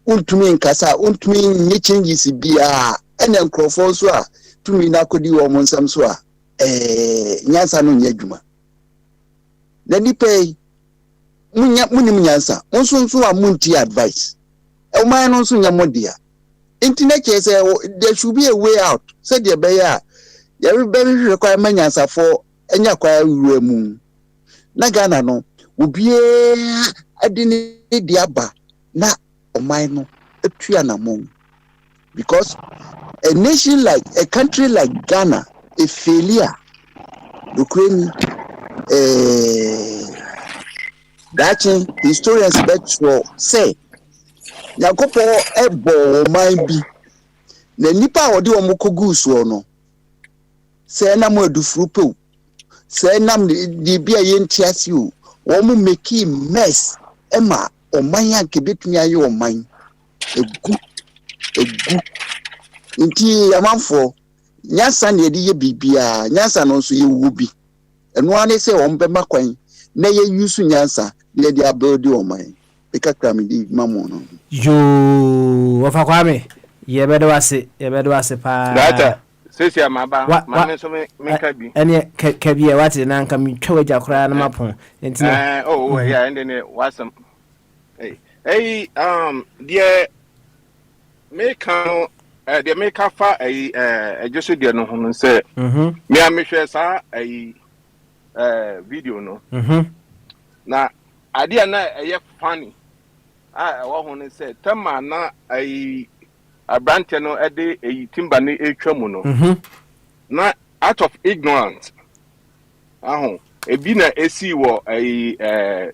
Untumi Kasa, Untumi Nichingi Bia, and then Crofoswa, to me Nakodi or Monsamswa. Nyansa no nyadwuma na nipai munim nyansa onso a munti advice e man no nso nyamodia internet say there should be a way out said the bear you very require nyansa for enya kwa wura mu na Ghana no obi adini diaba na oman no etua na mom because a country like Ghana a failure. Ukraine, that historians bet for say, Yakopo ebo might be the nipa or the omokogus or no. Say, Namo do frupo, say, Nam the beer yen tears you, woman make him mess, Emma, or my kibit me your mind. A good, indeed, a man for. Nyasa ne de ye bibia nyasa no so ye wubi eno ane se on be makwan na ye yusu nyasa ne de abodi o man kakra me di mamo no yo ofa kwame yebedo ase pa data sesi amaba ma so me ka bi ene ka bi e wate na nka mi twa waja kora na mapon entina oh yeah and then wasam dear make the make fa just dey no ho say me am hwe sa video no na ade na funny wo ho ne say tema na abrante no ede timba ne etwa mu no na out of ignorance ebi na esi wo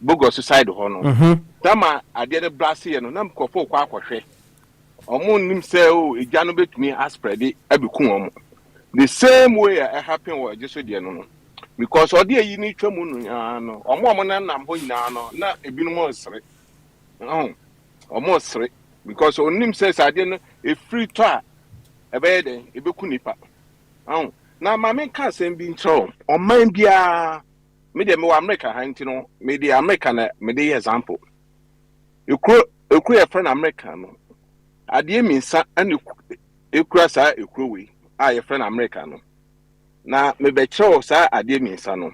Bogos side ho no tema ade de blase no na mkofo kwa akwhwe omo nim say eja no betumi aspread abeku omo the same way happen wo just dey no because ode yi ni twa mu no omo na nam ho nyina no na ebi no mo sere omo sere because onim says ade no a free to ebede ebeku nipa na mama ka sem bi ntro oman bia me de me wa America hanti no me de America na me de example ekro e friend America no ade mi nsa ane ekura sa ekro we a ye friend America no na me be kire sa ade mi nsa no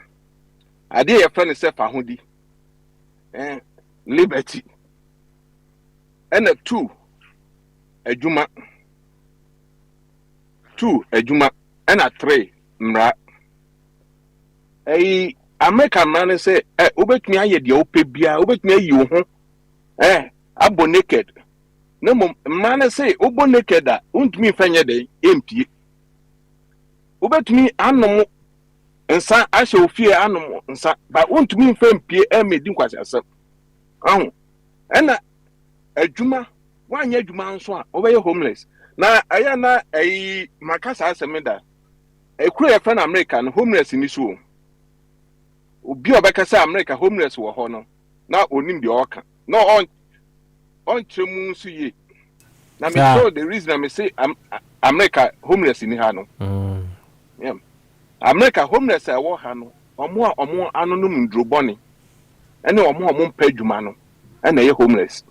ade ye friend se fa hodi liberty and 2 adwuma and 3 mra America man say obetumi aye de ope bia obetumi ayi wo ho abo naked no man say obo naked a untumi fanye de empie obetumi anom nsa ahye ofie anom nsa ba untumi mfempie emedi nkwase asem ena adwuma wanya adwuma nso a obeye homeless na aya na makasa asemeda ekuru ye friend America no homeless ni so obi obekasa America homeless wo ho no na onim de oka no on tremu nso ye na me so the reason I say America homeless ni ha no yeah America homeless e wo ha no omo anu no ndroboni ene omo mpa adwuma no ena ye homeless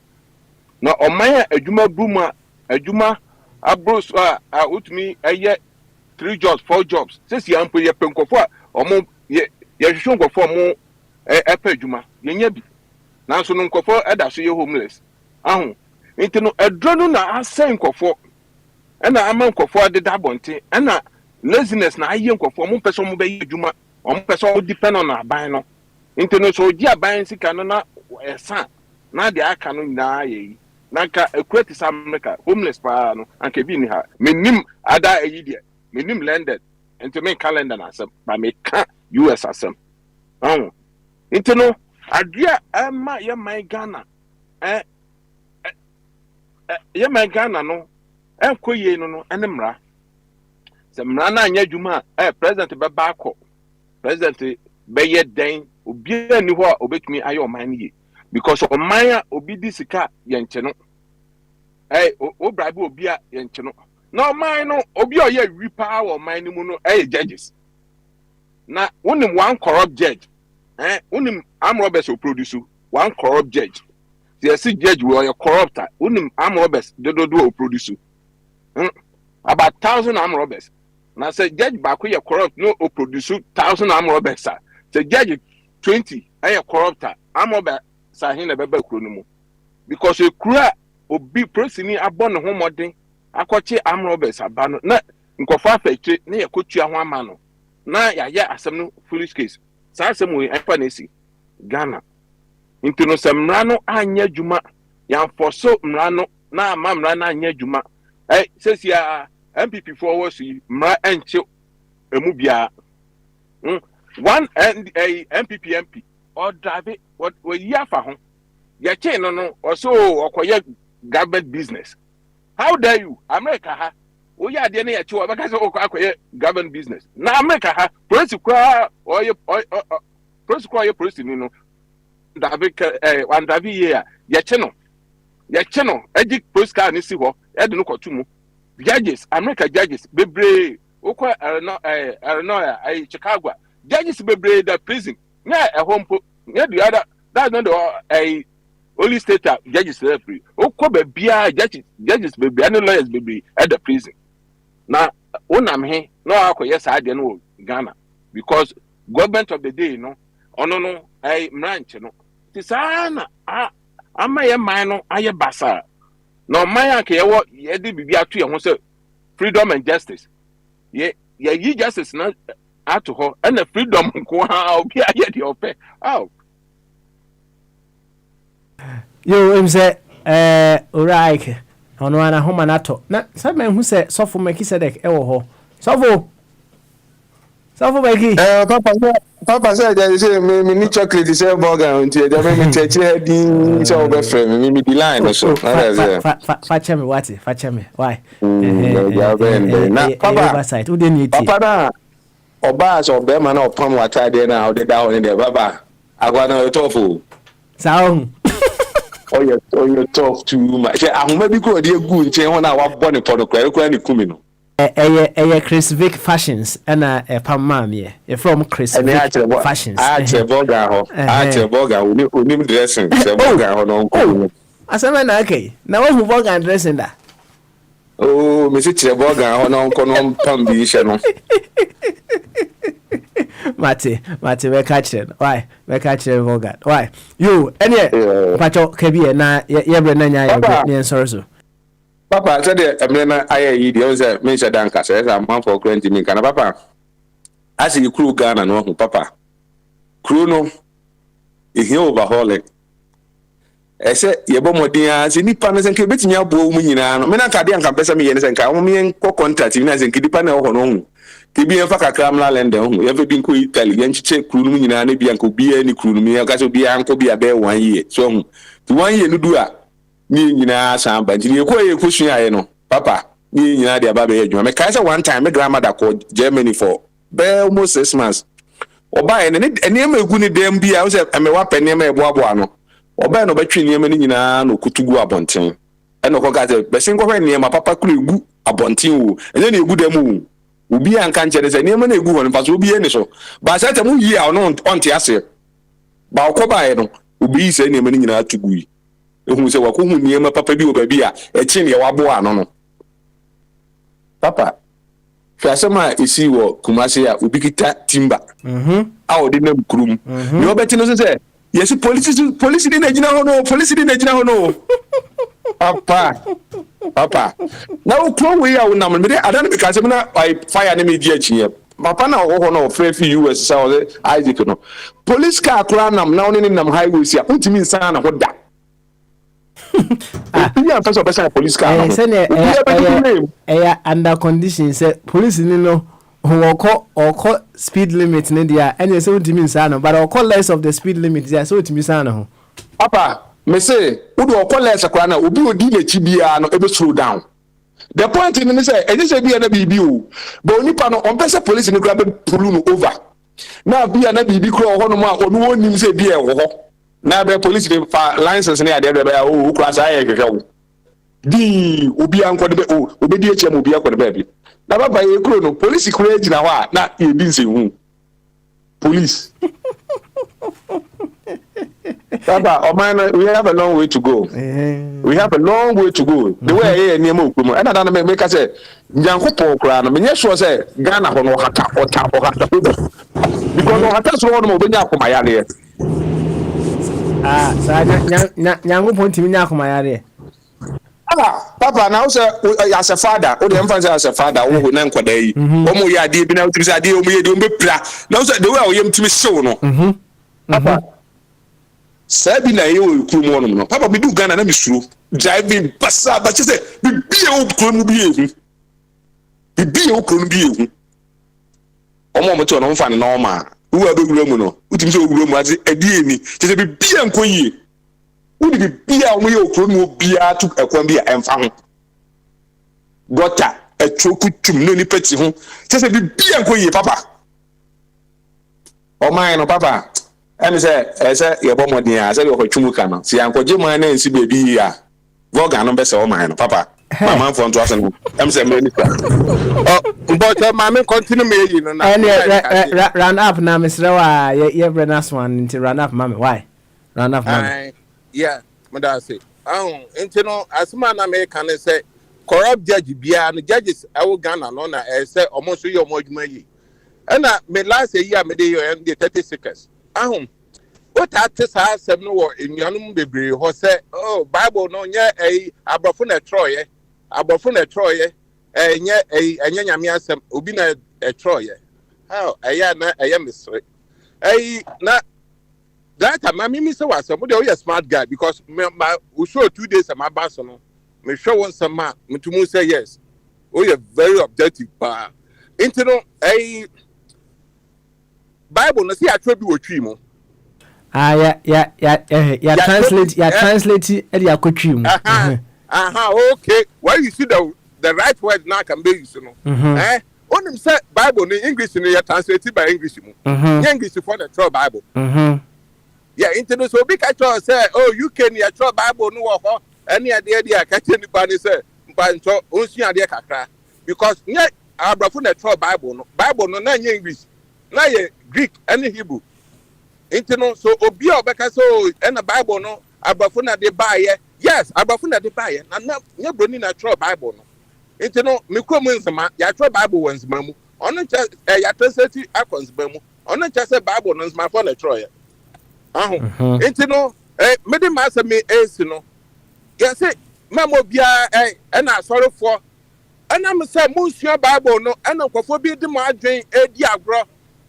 na omaya adwuma bruma adwuma abros a utumi eye 3 jobs 4 jobs sesi ampo ye penkofo a omo ye hwehwe nkofo omo epa adwuma yenya bi na so no nkofo eda so ye homeless nti no edrono na asen nkofo ena ama nkofo adeda bonte ena laziness na aye nkofo omo pese omo be adwuma omo pese omo depend on aban no nti no so di aban sika no na esa na de aka no nyina ye nanka equate sa America homeless pa no anka bi ni ha menim ada de menim landed into me calendar na asem ba me ka US asem into no adua ma ye my Ghana ye my Ghana no enkoye no ene mra se mra na anya dwuma president be ba akọ president be ye den obi ani ho a obetumi aye o man ye because omanya obi di sika ye nche no obrabe obi a ye nche no na oman no obi o ye wi power oman ni mu no judges na wonim one corrupt judge wonim am robbers o produce one corrupt judge the see judge we are corrupt wonim am robbers do o produce about 1,000 am robbers na say judge ba ko ye corrupt no o produce 1,000 am robbers say judge 20 corrupt am robbers sa hin na beba kuro no mu because e kura obi prosini abọ ne ho modern akọche am robbers aba no na nkofo afeche na ye kotua ho ama no na ya asem no foolish case sa asem we efa na si Ghana into no semra no anya dwuma ya mfoso mra no na ama mra na anya dwuma sesia MPP for was mra enche emu bia one MPP MP or drive what we yafa ho ya chain no also okoye government business. How dare you America ha o ya de na ya chiwa baka so okoye government business na America ha police kwa oye police ni no David one David here ya cheno eji police car ni si ho e de no kotumu judges America judges bebre okwa Chicago judges bebre the prison yeah a home yeah the other that's not the only state judges free. Oko bebia judges baby and lawyers baby at the prison. Now, when I'm here, no, yes, I don't know Ghana because government of the day, no, no, I ranch, no. Tisana, I'm my minor, I am basa. No, my care what ye did be at you, freedom and justice. Ye justice not out to her and the freedom I'll be at your pay. Oh. Yo, him say, Uraike, on one a home and ato. Na, some men who say, Sofo Meki Sedek, ho. Sofo Meki. Papa said that you say me need chocolate is a burger until they make me take heading so over frame me the line or so. Fetch me what? Fetch me. Why? Na Papa side. Who didn't eat? Papa na oba so be man na opam water there na the down in there Baba. Agwa na tofu. Sound. Oh you talk too much. Ahoma bi ko dey gu nche ho na wa bɔ ne pɔ no kra ni kumi no. Chris Vic Fashions and Pam Mammy from Chris Vic Fashions. I burger dressing. As a man, okay. Now, what's burger dressing that? Oh, Mr. Burger on Pambi channel. Mate, we're catching. Why? We're catching burger. Why? You, and yet, Pacho Kabi and I, Yabrana, sorry. Papa said the Emena I the other Mr. Danka says I'm man for 20 minutes. Can Papa? I see you crew Ghana no Papa. Crew no is here overhaul it. I said, Yabomodia, see Nippon and Kibitia Boom, Mena Cadian Campesa me and Kaumi and co contact in as in Kidipan or no. Kibi and Faka Kramla and ever been quite Italian, check crew in an Ibian be any crew me, I got to be uncle be a bear 1 year. So, to 1 year to do that. Ni nyina samba nti ko ye kusun aye no papa ni nyina de aba be adwuma me kai say one time my grandmother called Germany for almost 6 months oba ye ne ma egu ni dem bia wo say me wa pene ma eboabo no oba no betwe ne ma ni nyina no kutugu abonten e no ko ga say be sin ko hwe ne ma papa kuru egu abonten wo e ne egu dem wo obi an kan chere say ne ma na egu ho no paso obi ye ni so ba say temu yi a no onte ase ba ko ba ye no obi say ne ma ni nyina tugu yi ehun se wako hu niema papa bi obabi a echi ne wabo ano no papa fiasema isi wo kumase a ubikita timba a odi nam kurum ne obeti no se yes police di na gina ho no papa na o kro we a wonam me de adan be kase me na fire na me di achi papa na ho no free US sa o Isaac no police car kra nam na oni nam highway sia untimi nsan na ho da first of police car under condition say police ni no or speed limit in India and you say no but or less of the speed limit there so it means no papa me say would or less akwa na obi odi na chi bia no e slow down the point in say e say bia na bibi o but onipa no on person police ni grab pull no over na bia na bibi kro ho no ma onu onim say bia ho na be police dey license na dey be o class aye keke di obi anko de o obedi eche mo obi akọ de be na baba ye kro no police kro ejina ho a na e bi nse hu police baba o man we have a long way to go the way e niam okumu e na da na me ka say nyankopon kra no me nye sure say Ghana ho no hata because no hata so no obenya akoma yare sa nyango ponti mi nyakoma yare papa na say as a father o dey emphasize as a father wo na nkwada yi o mo ya de bi na utimi say ade o mo ye de o be pra na say the way o yem timi show no papa sabi na ye o kuru mo no papa bi du Ghana na mi suro driving passa ba say bi e o kuru mu bi ehu bi e o kuru mu bi ehu o mo to no mfa ne na o ma wo abegura mu no utimi say ogura mu ade adi eni say bi bia nkoyie wudi bi bia o mo ye okro mu bia tu ekwan bia emfa ho gota etroku tum no ni peti ho say bi bia nkoyie papa o man no papa emi say ye bo modin a say ye ko twumu ka no si ankoje man na nsi bebi a voga no be say o man no papa mama for nto asen em say me ni ka but mama continue me yi no na run up na misra wa ye brenas one nti run up mama why run up mama yeah Madase. Into no, as man American say, corrupt judge bia and judges I will Ghana no na say almost your more money. And me last year me dey the 30 seconds. What artists have 7 or in Yanum Bebre who say, oh, Bible no nya a abrafuna Troy, nya a nyamia sem ubina a Troy. How I am mystery. Na that time I mean so was somebody a smart guy because we show 2 days at my boss no. Me show one some man, me to say yes. Oh, you're very objective, pa. Into no Bible no see attribute with tree mo. Translate it akotwi mu. Okay. Why you see the right word now can be used no. Onim say Bible in English no you translate by English mu. English for the true Bible. Yeah, into no so big catch say oh you can your true Bible no ho. Any idea they catch anybody say mpancho onsu ade kakra because nye abrafo na true Bible no na nye English. Na ye Greek and Hebrew. Into no so obi obeka so and the Bible no abrafo na de buy yes abrafo na de buy na nya broni na true Bible no into no me komu nsema ya true Bible wonsema mu ono cha ya translate akonsema mu ono cha say Bible no nsema for na true ya into no me de ma say me no yes memo bia na sorry for and am say munsua Bible no and nkofo bi de mo adwen edi agro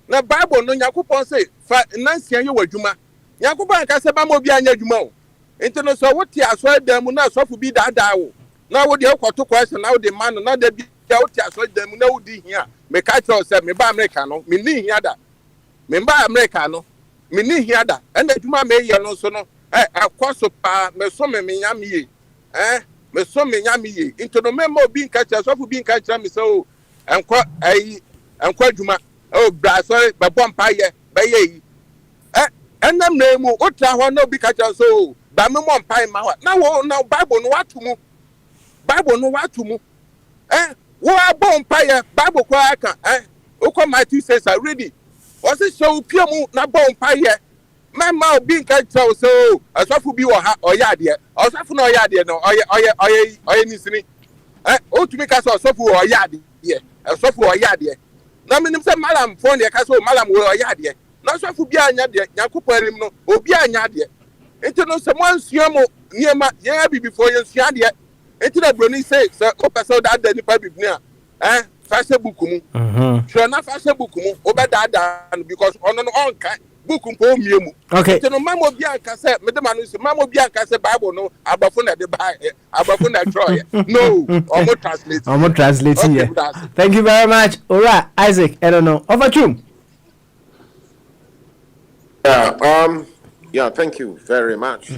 na Bible no Yakupon say fa nansia ye wadwuma Yakupon ka say ba mo bi anya adwuma o enti no so wote aso dem na so fu bi daadaa wo na wo de ekoto question na wo de man na da bi ya wote aso dem na wo di hia me ka tell say me ba America no me ni hia da me ba America no me ni hia da and adwuma me ye no so no akwaso pa me so me nyam ye me so me nyam ye enti no me mo bi nka tell so fu bi nka tell me so enkwa adwuma oh, sorry, but Bompire, by ye. And them name, Utra, no be catch so, but me one pie, now, Bible, no what to move. Bible, no what to move. What Bompire, Bible, Quacker, Oko my 2 says I ready. Was it so pure, not Bompire? My mouth being catch so, as if you or yard yet, or something or yard yet, no, or anything. Oh, to make us so for a yard, yeah, a so for a yard, yeah. Na minim se malam phone ya kaso malam wo ya de na so fu bia anya de Yakupon rim no obi anya de enti no se mo ansua mo niema ya bi before you ansua de enti na broni say se o person da da nipa bibni a Facebook mu so na Facebook mu o be da because ono no onka book mpo miemu okay enti no mamo bia ka se me de manu se mamo bia ka se Bible no abafo na de buy abafo na draw no omo translating here. Thank you very much. All right, Isaac, I don't know. Over to you. Yeah, thank you very much.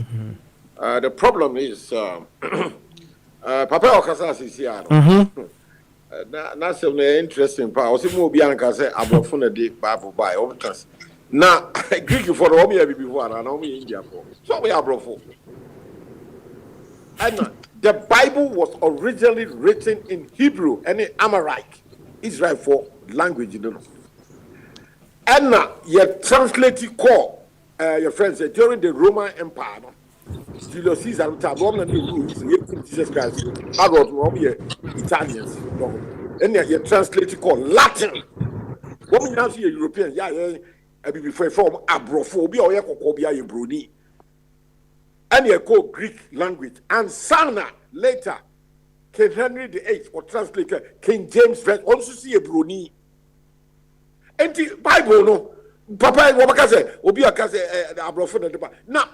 The problem is Papa Okasa is here. That's an interesting part. Also, more beyond say abafo na de Bible buy over trans. Now, Greek for the Omia before, and Omi India for. So we are brofo. And the Bible was originally written in Hebrew and in Amharic, Israel for language, you know. And now, you translate it call your friends during the Roman Empire. Julius Caesar, Jesus Christ, I got Italians, and you translate it called Latin. What we now see a European, before from abrophobia or yakobia bruni and you call Greek language and Sana later King Henry VIII or translator King James verse also see a bruni and the Bible no Papa what say obi akase abrofo now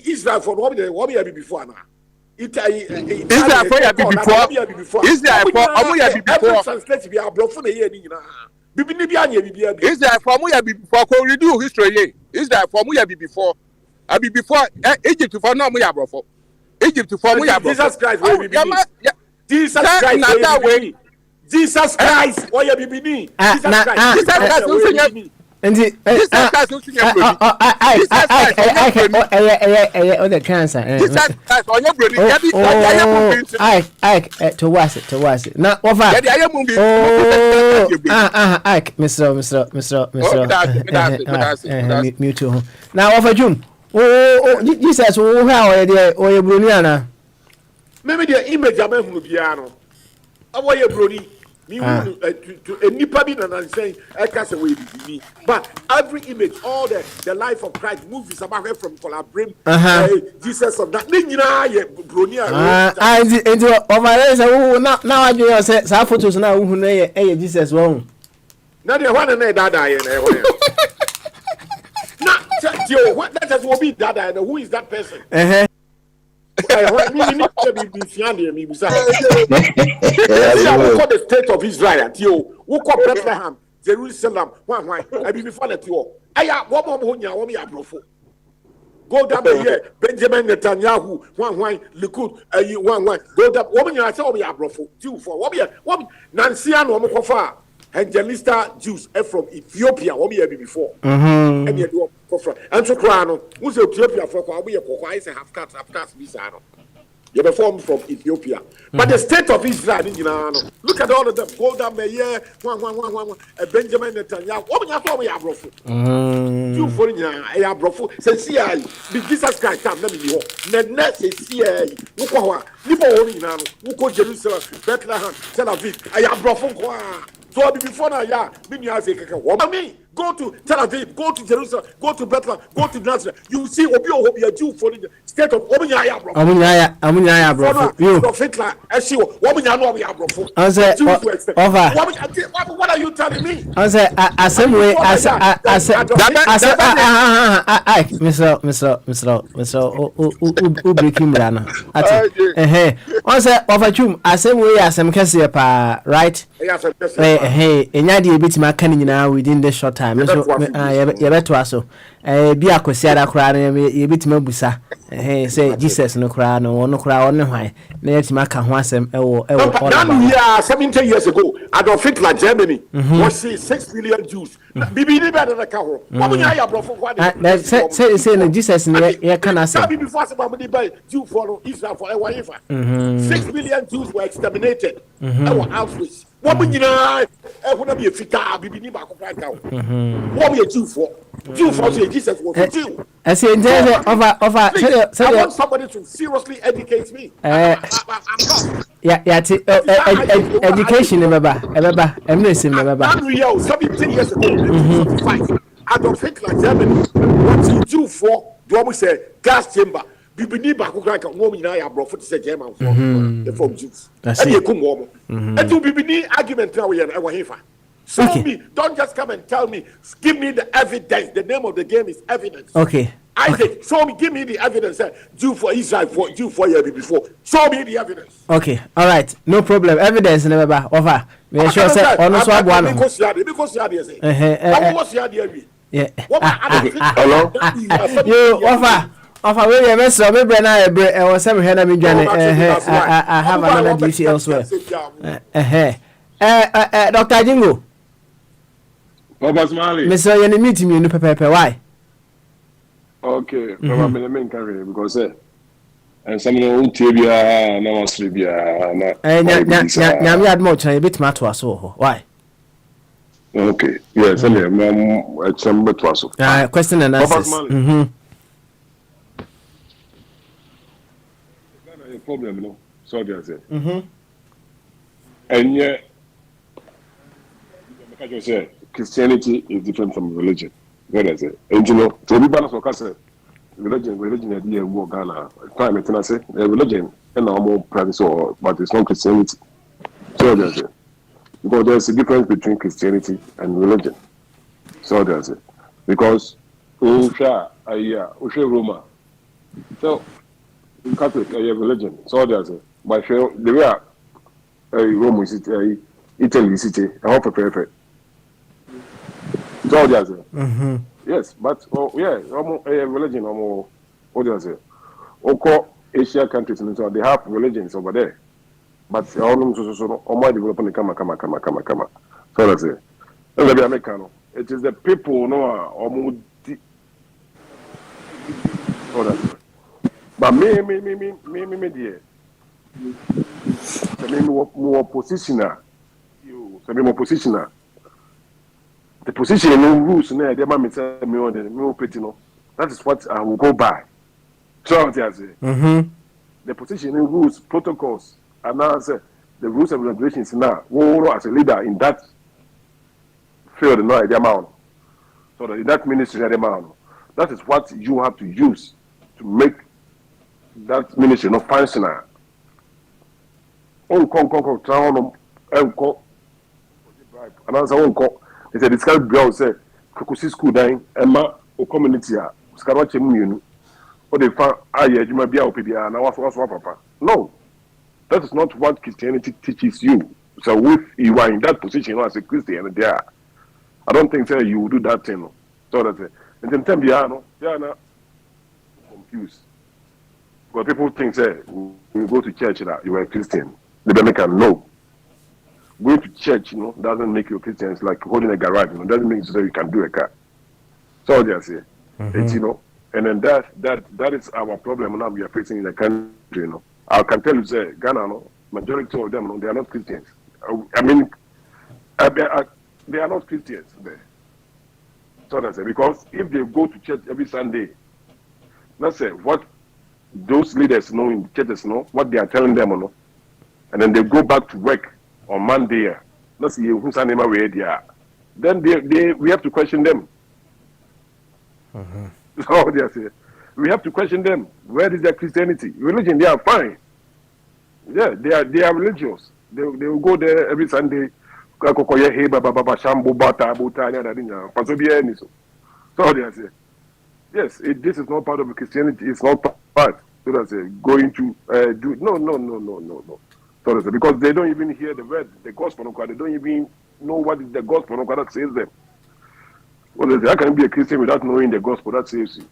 Israel for what be before now Israel for ya before Israel for omo ya before translate be abrofo na ye ni nyina Israel for mu ya before ko redo history ye Israel for mu ya before abi before Egypt for no mu ya brofo Egypt for mu ya brofo Jesus Christ will be Jesus Christ na way Jesus Christ why you be ni Jesus Christ will be ni and the the cancer to was it now over Mr. mute now over June Oh, Jesus, who how are they or your Bruniana? Maybe the image of a piano. How are you, Brody? Me to anybody that I'm saying I can't say me. But every image, all the life of Christ movies about her from Colabrim, Jesus of that. Bronia. I into over now I do say some photos now who know Jesus wrong. Now the one and that what that just will be that and who is that person? The state of Israel, who call Bethlehem, Jerusalem, one, I be before that you. I one more go down here, Benjamin Netanyahu, one, Likud, one, go down, woman, you are so we are brofo, two for what Nancy and Womokofa, Angelista Jews from Ethiopia, what we had before. And you do. And so, Krano, who's Ethiopia for Kwabi, I say half cast Bisano. You are formed from Ethiopia. But the state of Israel, look at all of them. Golda Meir, one, Benjamin Netanyahu. What we are brofo. You for I are brofo. Say, see, I be Jesus Christ, let me be home. The next is see, Wukawa, Nibo, Wuko, Jerusalem, Bethlehem, Tel Aviv. I are brofo. So before now, go to Tel Aviv, go to Jerusalem, go to Bethlehem, go to Nazareth. You see, Obi Jew for the state of Omunyaya, bro. Omunyaya, bro. You. What are you telling me? I say, Mr. Breaking Brana. I say, over Chum, I say, we are some Cassia, right? Hey, and Yadi bit my canning now within the short time. So, you better so. Be a Cosiada crowd, you bit Mobusa. Hey, say, Jesus, no crowd, no crowd, no why. Let Maka Wasem, 70 years ago, Adolf Hitler, Germany, was 6 million Jews. Bibi better than a cow. What would I have for? Say, Jesus, you can say. Before somebody by Jew for Israel for a wife. 6 million Jews were exterminated. Our Auschwitz. What would you know? I want to be a fita, Bibi Bako right now. What were you Jew for? Jew for Jesus was a Jew. I say, I want somebody to seriously educate me. Education, I'm listening, 17 years ago, 55. Adolf Hitler, Germany, what Jew for? Do I say gas chamber? Bibini Bako Crank, woman, I have brought for German from Jews. And you come home. And to Bibini argument now, we are here. Show me, don't just come and tell me, give me the evidence. The name of the game is evidence. Okay. Isaac, show me, give me the evidence. Jew for Israel, for Jew for year before. Show me the evidence. Okay, all right, no problem. Evidence never offer. Make sure say on swab one. Because yeah. Hello. You offer we mess up. Maybe now I was some here. I have another duty elsewhere. Dr. Jingo. Papa Smiley. Mr. You meet me in Pepe. Why? Okay, probably the main carrier because and some of the tibia no slibia na had much a bit matter so why? Okay, yes, I'm some question and answers. Problem, no. So they say. And yet, Christianity is different from religion. What is it? And you know, to be balanced, what I say, religion, idea, war, Ghana, climate, and I say, religion, and normal practice, but it's not Christianity. So there's it. Because there's a difference between Christianity and religion. So there's it. Because, Usha Roma. So, Catholic, religion. So there's it. But the way Rome is Italy city, I hope perfect. So there's it. Yes, but religion what does it? Oko Asia countries and so they have religions over there. But all them so more developing come. So that's it. And the Americano. It is the people no so that's it. But me dear. More positioner. More positioner. The position no rules na dey ma me say me on the me pretty no That is what I will go by. So what I say. The positioning rules, protocols, and now say the rules and regulations now. Who as a leader in that field, no idea amount. So that in that ministry, amount. That is what you have to use to make that ministry not functional. And answer one call. They said, "This girl say, Kukusi school dying, Emma, or community, Scarwache Munu, or they found, you might be out, and I was papa." No, that is not what Christianity teaches you. So, if you are in that position as a Christian, there, I don't think you will do that thing. So that's it. And then, they are not confused. But people think, when you go to church, you are a Christian. They make them know. Going to church, doesn't make you a Christian. It's like holding a garage, doesn't mean you can do a car. So they say, it's, and then that is our problem now we are facing in the country. I can tell you, say Ghana, majority of them, they are not Christians. I mean, they are not Christians there. So that's it. Because if they go to church every Sunday, let's say what those leaders know in churches know, what they are telling them, and then they go back to work on Monday. Let's see who's an where they are. Then we have to question them. So they say we have to question them. Where is their Christianity? Religion, they are fine. Yeah, they are religious. They will go there every Sunday. So they say, yes, this is not part of Christianity. It's not part. So they say going to do no. So they say, because they don't even hear the word, the gospel of God. They don't even know what is the gospel of God that saves them. Well, they say, how can you be a Christian without knowing the gospel that saves you?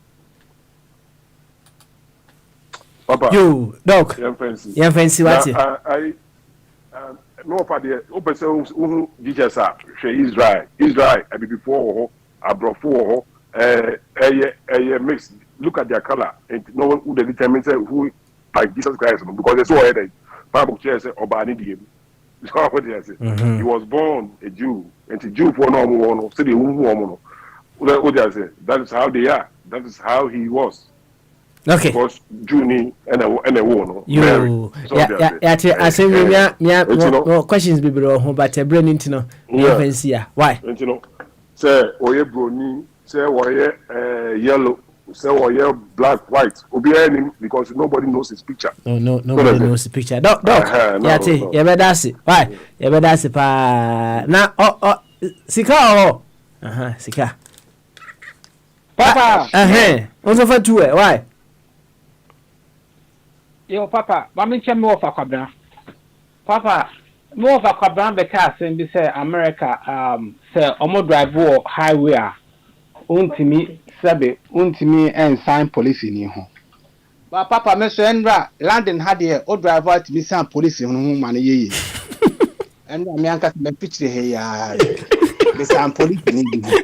Papa, you dog. Yeah, fancy what? I no for the open who Jesus are Israel. I be before Abrofo mix. Look at their color and no one who determines who like Jesus Christ because they saw it. Bible says Obani. He was born a Jew, and the Jew for no city who that is how they are. That is how he was. Okay. Because Juni and a woman. You, I say me questions be below, but a brain into no. Why? Say oye brownie, say oye yellow, say oye black, white. Obi because nobody knows his picture. No, nobody knows the picture. Doc, you better see. Why? You better see pa. Now, Sika. Sika. Papa. Also for two. Why? Yo, Papa, mami che me ofa kwabra. Papa, me ofa kwabra be ka sen bi say America say omo drive wo highway a untimi ensign police ni ho. Ba papa me so enra London ha de o drive out mi sign police ho ma na yeye. Enra me anka be picture he ya. Be sign police ni bi.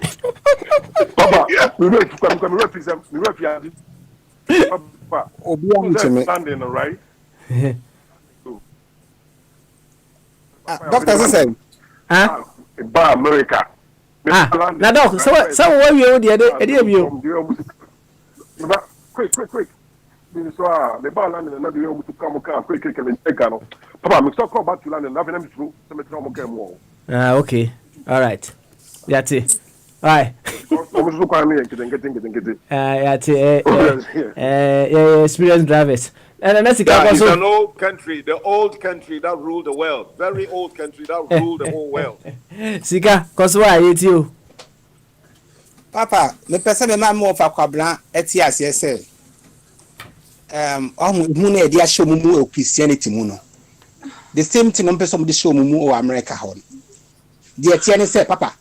Papa, we represent Papa, standing right. Doctor said, Ba America. Now, doc, so what you the quick. The bar landing and not be able to come quick and take no. Papa, I'm talking about to land and having them through. Okay, all right. That's it. Right. Experienced drivers. And that's it's an old country, the old country that ruled the world. Very old country that ruled the whole world. Sika, cause why you? Papa, me person me ma mo fa kwabran eti ase say. Mu na e dia show mu o Christianity mu no. The same thing no person dey show mu o America ho. The eti say papa.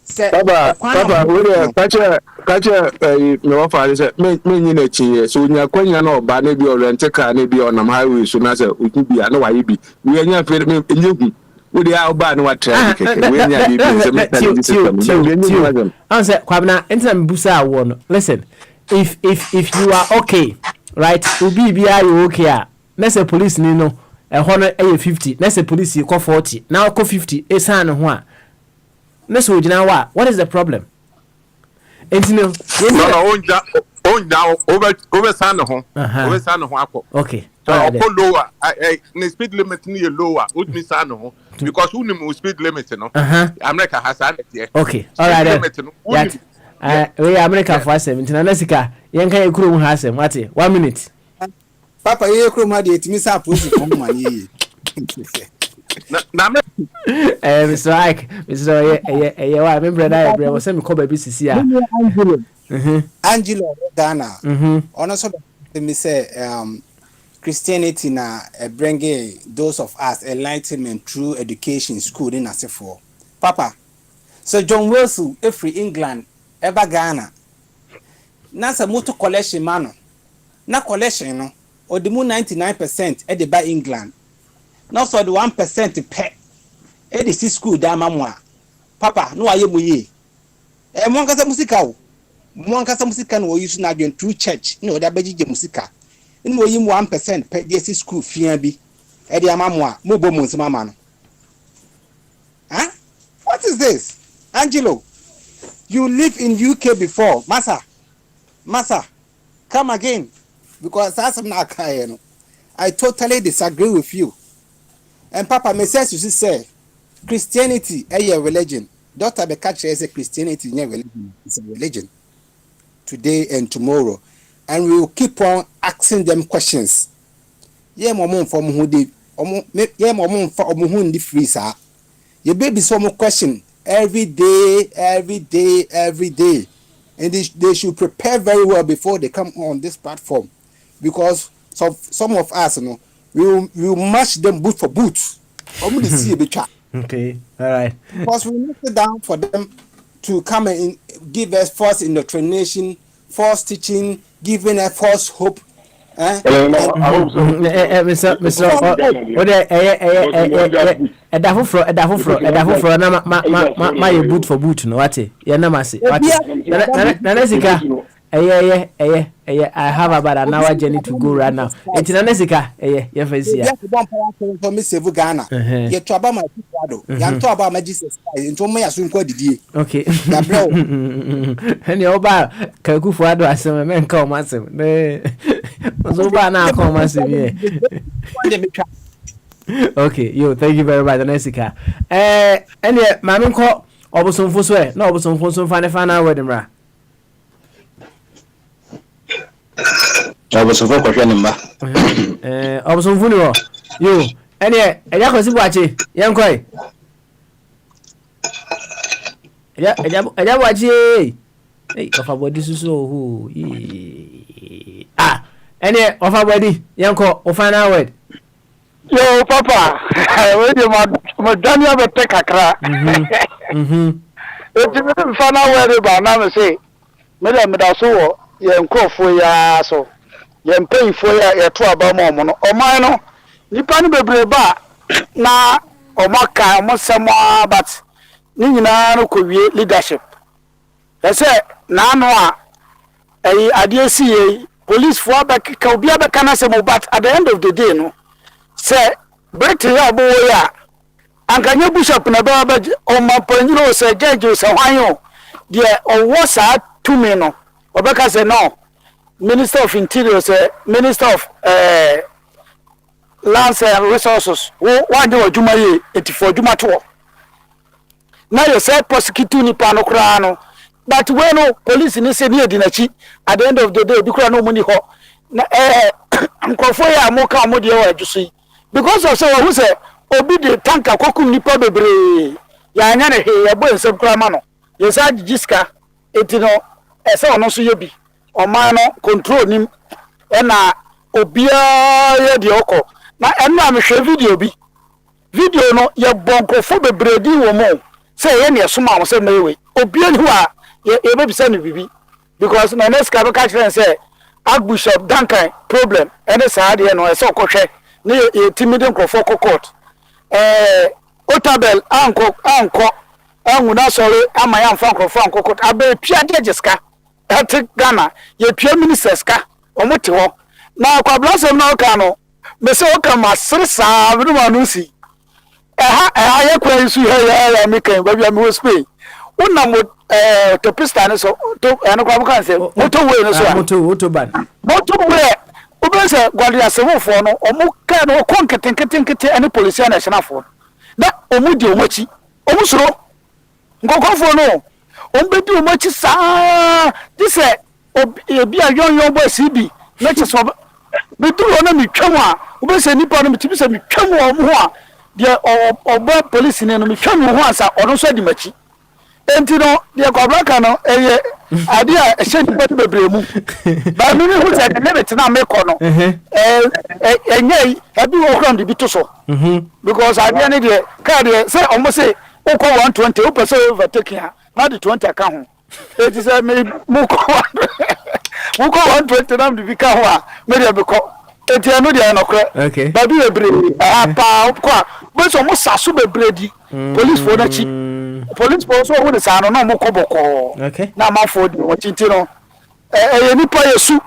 Papa, we catch me offer say me nyina chi so nya kwanya na oba na bi orient car na bi on highway so na say ukubia na waye bi we nya fe me enyehu we dey oba na watra keke we nya bi say me system answer kwabna entam busa awo no listen if you are okay right ubi bia you okay ah na say police ni no e ho no e 50 na say police ko 40 na ko 50 e san ho a what is the problem? Entino. No, over San home. Over San Juaco. Okay. So lower. The speed limit near lower. Would be San home. Because who knew speed limit, no? America has an idea. Okay. All right. We America for 17. Anasika. Yanka Yakuru has him. What? 1 minute. Papa, you come out it miss up with money. Mr. Ike, I remember that I was saying, Kobe BCC. Angelo Ghana. Also, me say, Christianity na bring those of us enlightenment through education school in Asifo. Papa, so John Wilson, every England, ever Ghana. Nasa motor collection mano. Na collection no, or the 99% at the by England. Not so the 1% pet. Edi si school da mamwa. Papa, no aye muye. Mwankasa musika o. Mwankasa musika no use na again through church. No da beji musika. No yim 1% pet the si school fia bi. Edi amamwa, mo bo monsi mama no. Huh? What is this? Angelo, you live in UK before. Massa, come again. Because that's not no. I totally disagree with you. And Papa, me says you say Christianity a religion. Dr. Bekache is a Christianity religion. It's a religion. Today and tomorrow. And we will keep on asking them questions. Ye momon from who they ye momon for who the free sir. Your baby some question every day. And they should prepare very well before they come on this platform. Because some of us, you know, we will match them boot for boot. Okay, all right. Because we need to sit down for them to come and give us false indoctrination, false teaching, giving us false hope. Mr. My boot for boot, no, what? Yanamasi. I have about an hour journey to go right now. It's an Nesika, yes, for Miss Ghana. You talk about my people, you talk about my Jesus, into me as soon as you okay. And your bar, Kakufuado, as some men call massive. So bad now, call massive. Okay, you thank you very much, Nesika. And yet, Mamma call Oboson Fosway, no Oboson Fosun Fana wedding. Oboson for question number. Oboson Funio. You, and yet, a Yakosi Wachi, young Quay. A Yawachi. Hey, of our body so who. Ah, and yet, of our body, young call, or final word. Yo, Papa, my Daniel will take a crack. It's final word about now, say, Madame Dasso. Yenkofo ya so yempayifo ya to abamo mo no omano nipa no bebreba na omaka omosemo but ni nyina no kowie leadership ese na no a ei adesi police for back ka obi abeka na se mo but at the end of the day no say Britain ya bo ya ankanye bishop na ba omapanyiro se judge se hwanyo de owo sa tumi no Obeka say no. Minister of Interior say Minister of Lands and Resources. One day Juma ye 84 Juma to. Now you say prosecute ni pa no kra no. But when no police ni say near dinachi at the end of the day bikura no money ho. Na nkofo ya moka mo de wa jusi. Because of say who say obi de tanka kokum nipa bebre. Ya anya ne he ya bo nsem kra ma no. Ye say jiska etino ese ono so yebi oman no control nim na obia ye de okọ na enna me hwe video no ye bonkofo bebredi wo mo say ye ne soma mo say na we obia ni wa ye be bisa no bibi because na next ka be catch say Archbishop Duncan problem ene sa de no ese okohwe na ye timidin krofo court Otabel anko anwuna sori amaya mfa krofo anko court abe pia de jiska at Ghana, ye pure ministers ka omote ho na kwabrasem na oka no me se oka masresa bi no manusi ye kwa isu he ya me kan ba bia me ho Spain una to pista so to eno kwa bukan se moto we no so moto ban moto we obi se gwade asewofo no omu ka no kon ketenkete ene police national fo da omu di omachi omu soro ngokofo no ombedi omachi sa dise obi ayon boy CB na cheso beduru na mitwam a obi se nipa no mitibi se mitwam omu ho a de obo police ne no mitwam ho ansa ono so di machi enti no de kwabla no eye ade a ehye nipa de bebremu ba mi hu se de nebet na meko no enye abi wo kram de bi to so because ade ne de ka de say omo say oko 120 o pese overtake ha na de 20 ka ho eti say me muko 120 na de bi ka ho a me de be ko eti anu de no kre ba bi bebre apa kwa bo so mo saso bebre di police for na chi police force who the sano no mo koboko na ma for the watching no nipa yesu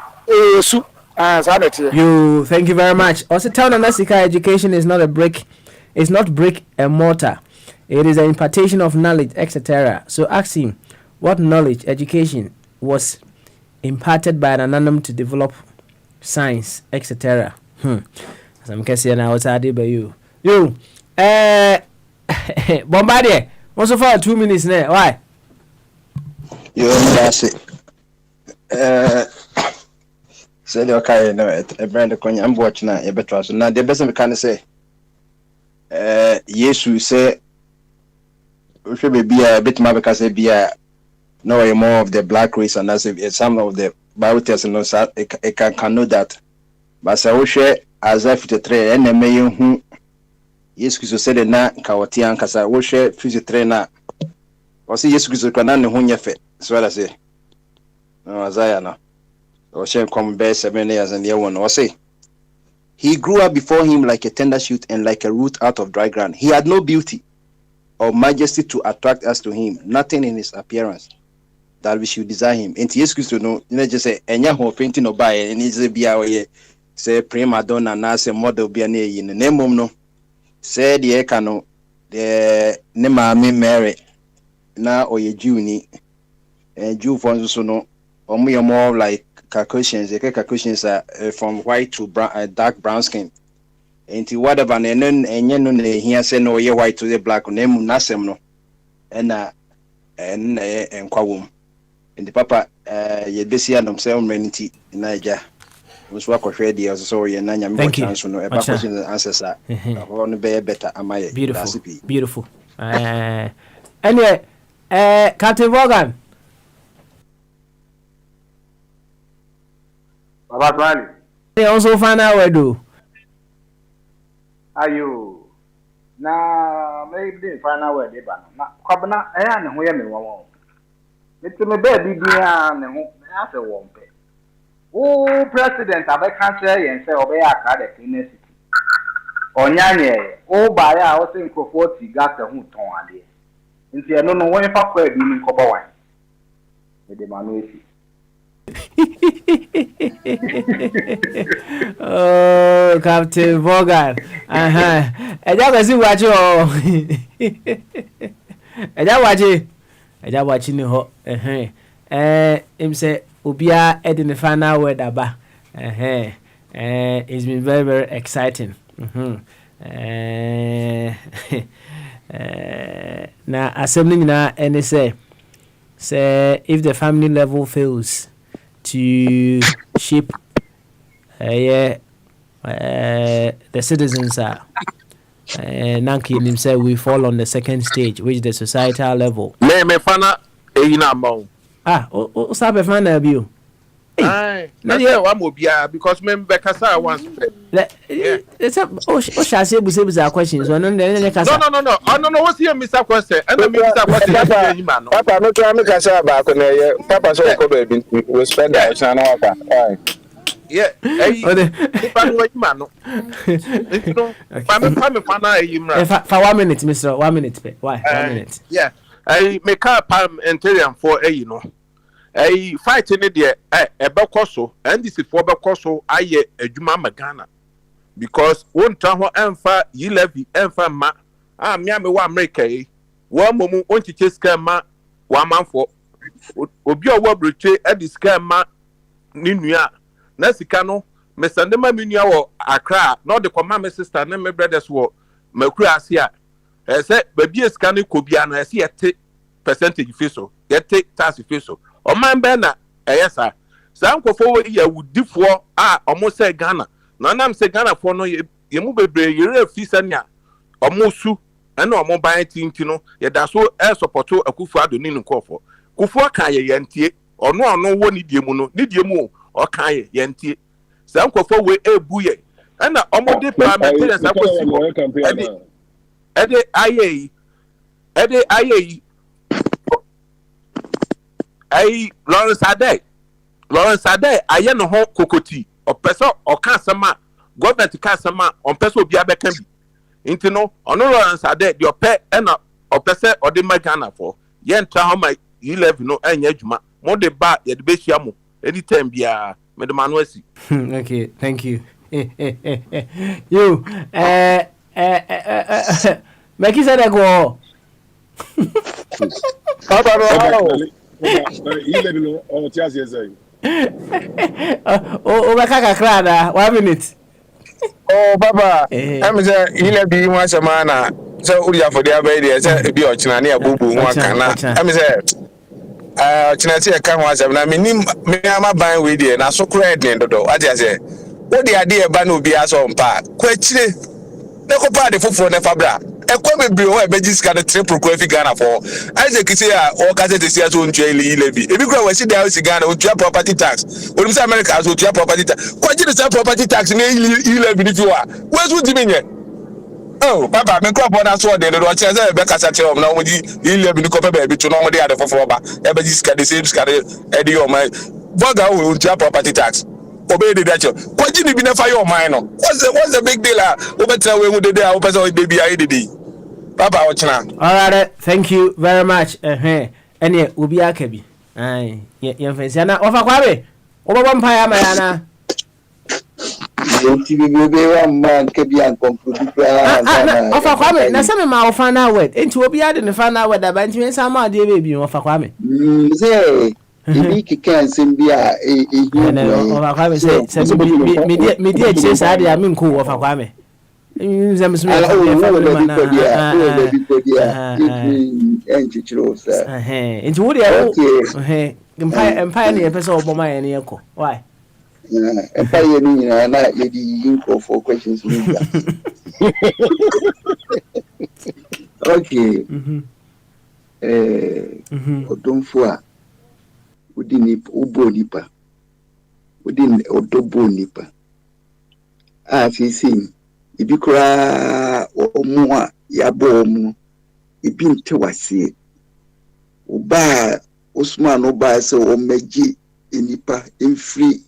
you thank you very much. Also town and Nasika education is not a brick, it's not brick and mortar, it is an impartation of knowledge, etc. So ask him what knowledge education was imparted by an anonymous to develop science, etc. Some can say now what's added by you Bombardier. Also for 2 minutes now. Why? That's it. Say the okay, no, a brand of coin. I'm watching now. A better so now. The best I can say. Yes, we say. We should be a bit more because be a no more of the black race and as if some of the Bible tells no it can know that. But so we share as if the trade and may who. Yesu Kristo said na kawati ankasa wo hwe physical na o se Yesu Kristo kwa na ne ho nyefe so ala say no azaya na o she come be 7 years and year one o say he grew up before him like a tender shoot and like a root out of dry ground. He had no beauty or majesty to attract us to him, nothing in his appearance that we should desire him. And Yesu Kristo no just say enya ho painting no buy and is bia we say prima donna na say model bia na yi ne mom no said ye kano the ne maame Mary na oye Jew ni Jew for so no omo more like Caucasians from white to brown, dark brown skin enti whatever na enye no na hia say no ye white to the black na mu nasem no na enkwa enti papa ye besi anom say omrenity na eja so akɔhwɛ deɛ so yɛ na nyame bɔ chance no eba question answers are no be better am I beautiful anyway Captain Morgan Baba Twali they also find out where do ayo na maybe find out where they ba na kwabna ne ho yɛ me won metu me ba bi bia ne ho ase won pe o president abeka tell yen say obeya aka the clean city onyanye o ba ya o say nkrofo ti gas ho ton ade nti eno no won fa kwa bi ni nkobo wan e de manu esi oh Captain Morgan eja kwesi wachi o eja wachi ni ho im say Ubia Edin the final word aba. It's been very, very exciting. Now assembly na and say if the family level fails to shape the citizens are Nanki himself we fall on the second stage, which is the societal level. Me fana eyina amount. O sabe fana bio. Na ye wa mo bia because me be kasa once. It's a o sha say busa questions so no kasa. No. No what's your Mr. question? And me Mr. question man. Papa no try me kasa ba ko na ye. Papa so ko be bi we spend that time na waka. Yeah. Papa no man no. No. Papa fana eyimra. For 1 minute Mr. 1 minute. Why? 1 minute. Yeah. I make up interior for you know. I fight in the ebekoso and this is for bekoso aye adwuma magana because one time emfa yilevi emfa ma me wa America one momu onti cheska ma one man for obi owo broche e disca ma ni nua na sika no me sende ma mi nua wo Accra no de koma me sister na me brothers wo makura ase a say baby sika ne kobia na say yete percentage fi so yete tax fi so o man be na eyesa sankofo we ya wudifo a omo say Ghana na nam say Ghana for no ye mu bebre yere fi sania omo su ena omo ban tinti no ye da so e support Akufo Addo ni nkofo Kufuor kan ye yentie ono wo ni die mu no ni die mu o kan ye yentie sankofo we ebu ye ena omo de parliamentary sankofo ede aye Lawrence Adé aye no ho kokoti opeso oka asema government ka asema on peso obi abeka bi nti no ono Lawrence Adé de ope na opese ode magana for ye ntra ho my 11 no anya adwuma mo de ba ye de be hia mo anytime bia me de manu asi. Okay, thank you. You make it say go. Papa no. You know on chance say. Oh, Bakaka Krada, 1 minute. Oh, Papa, I'm saying, you be once a man. So, we are for the baby, as a be or Chinania boo boo, one can. I'm saying, Chinatia can once. I mean, me, I'm buying with you, and I so credit. I just say, what the idea Banu be as on part? Question, no party for Nefabra. E kwa be o e be jiska na triple kwa fi Ghana for Isaac say o ka say this year so ntwe lebi e bi kwa we see there is Ghana o tua property tax o nim say America so tua property tax kwa ji the property tax na lebi ni fi wa we so di menye oh papa me kwa bona so de do che say be kasa che o na o di lebi ni ko pe be to no mo de ade foforo ba e be jiska the same ska e de o my boga o tua property tax obey the dacho kwaji ni bi na fire o mine no what's the big deal o better we wo de dey o person o baby ayi de Papa Ochina. All right, thank you very much. Any ubi akabi. Aye, ye fancy na ofa kwabe. Oba mpaya mayana. Yenti bebe wa man kebi an conclude pra. Ofa kwabe, na se me ma ofa na word. Enti obi ade ne fa na word aba enti me sama de baby ofa kwabe. Say ibi kikan sembia ofa kwabe say me die chase ade a me nko ofa kwabe. Into what empire near person of my and echo. Why? Empire, not lady for questions. Okay. Don't for within Ubo Nipa within Odobo Nipa. As he sing. Ibi kura omu a yabo omu ibi nte wase oba Usman oba se o meji enipa emfri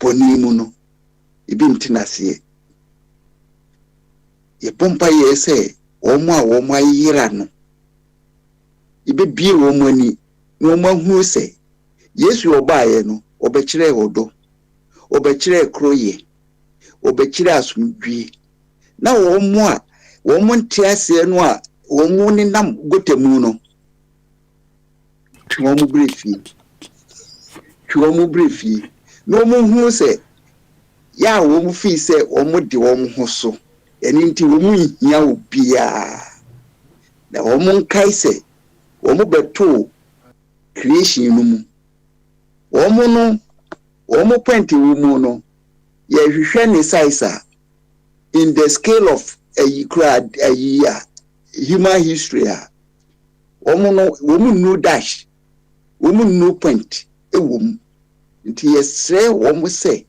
boni mu no ibi nte nase ye pompa ye se omu a omu ayira no ibi bi omu ani no mahu se Yesu oba ye no obekire odo obekire kroye obekire asumdwi na womu ntiase no a womu ni nam gotemu no womu brefi no womu hu se ya womu fi se womu de womu ho so eni nti womu hia obia na womu nkai se womu beto creation no mu womu penti womu no ye hwehwe ne size in the scale of a year human history woman no dash woman no point e wom nti yesre womu se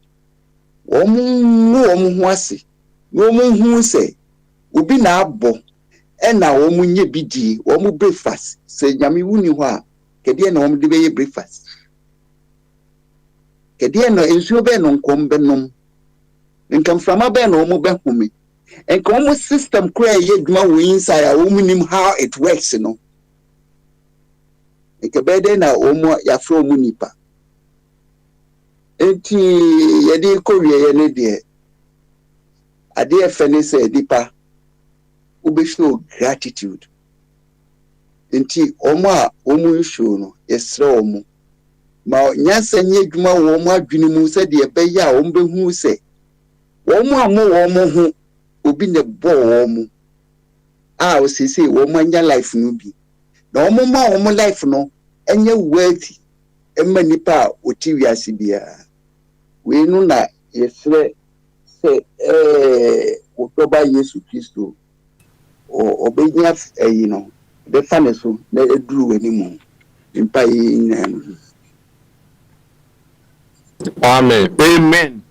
womu ho ase womu hu se obi na abo e na womu nye bidi womu breakfast se nyame wuni ho a kede na womu de be breakfast kede na ensuo be no nkombe nom nkam frama be na omu be home enka omu system kura ye dwuma wo inside a omu nim how it works no enka be de na omu ya fro omu nipa enti ye de kowie ye ne de ade e fene se dipa ube show gratitude nti omo a omo show no yesre omo ma nyasa nye adwuma wo omo adwene mu se de ebe ya omo behu se omo amo omo ho obi ne bo omo a o sese omo anya life no bi na omo ma omo life no enye wealthy emma nipa oti wiase bia we no na yesre se otoba Yesu Kristo obenya you know the fan so na eduru wanimu impa yin amen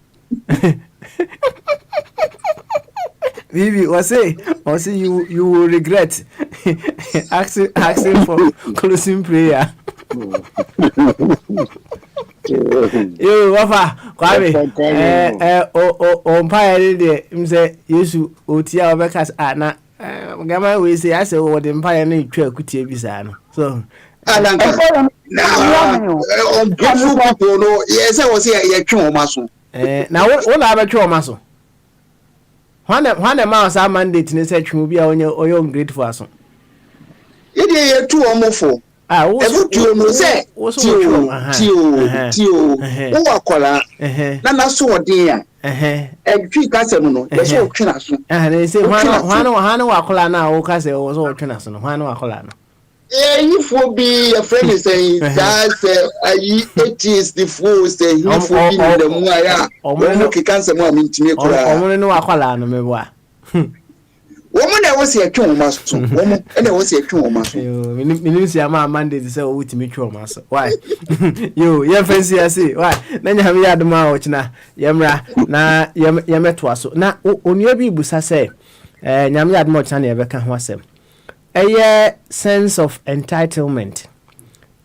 Vivi, was say you will regret asking for closing prayer. Yo, wafa, kwabe. Empire de mse Yesu otia obekas na gama we say I say o de empire na twa kutie bisa no. So ananka on grateful people no yes I was here ye twa o maso. Na wo na abetwa o maso. Hwane ma sa mandate ne say twa bi a oyo ungrateful aso. Ide ye tu o mofo. Ebu tu no say tio wo akola na na so odin a twi kasem no ye so twena so na say hwane akola na wo kase wo so twena so no hwane akola no ifo bi a friend is saying that ayi atheist the fool say ifo bi ni da mu aya wo ki kanse mu amintimi kura omo no akola no mebo a woman na wo se atwe wo maso woman na wo se atwe wo maso yo minim si ama mandate say wo wutimi twe wo maso why yo ye fancy ase why na nya me yadoma wo china yemra na yemeto aso na onua bi busa say nyame yadoma wo china na yebeka ho asem sense of entitlement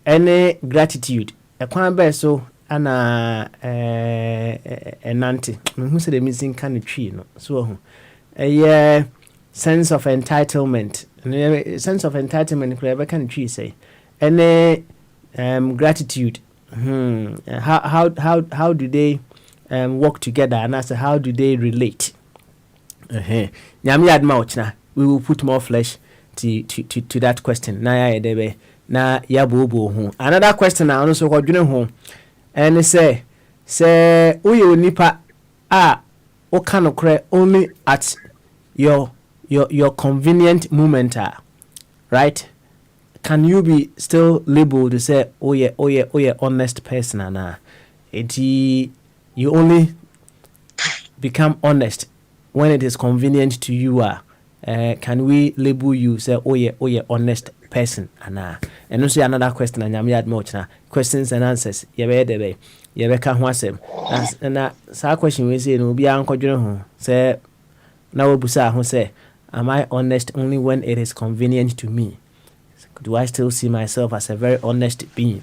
any gratitude ekwan be so ana enante who say the missing can tree no so sense of entitlement sense of entitlement we can tree say any gratitude how do they work together and as how do they relate nyame adma ochna we will put more flesh to that question na ya debe na ya bobo ho another question na ono so ko dwene ho and say uyo nipa o kanokre only at your convenient moment right can you be still labeled to say oh yeah honest person and you only become honest when it is convenient to you can we label you say oh yeah honest person and also another question and nyame admot na questions and answers ye be ka ho asem na sa question we say no bia ankodwene ho say na wobusa ho say am I honest only when it is convenient to me? Do I still see myself as a very honest being?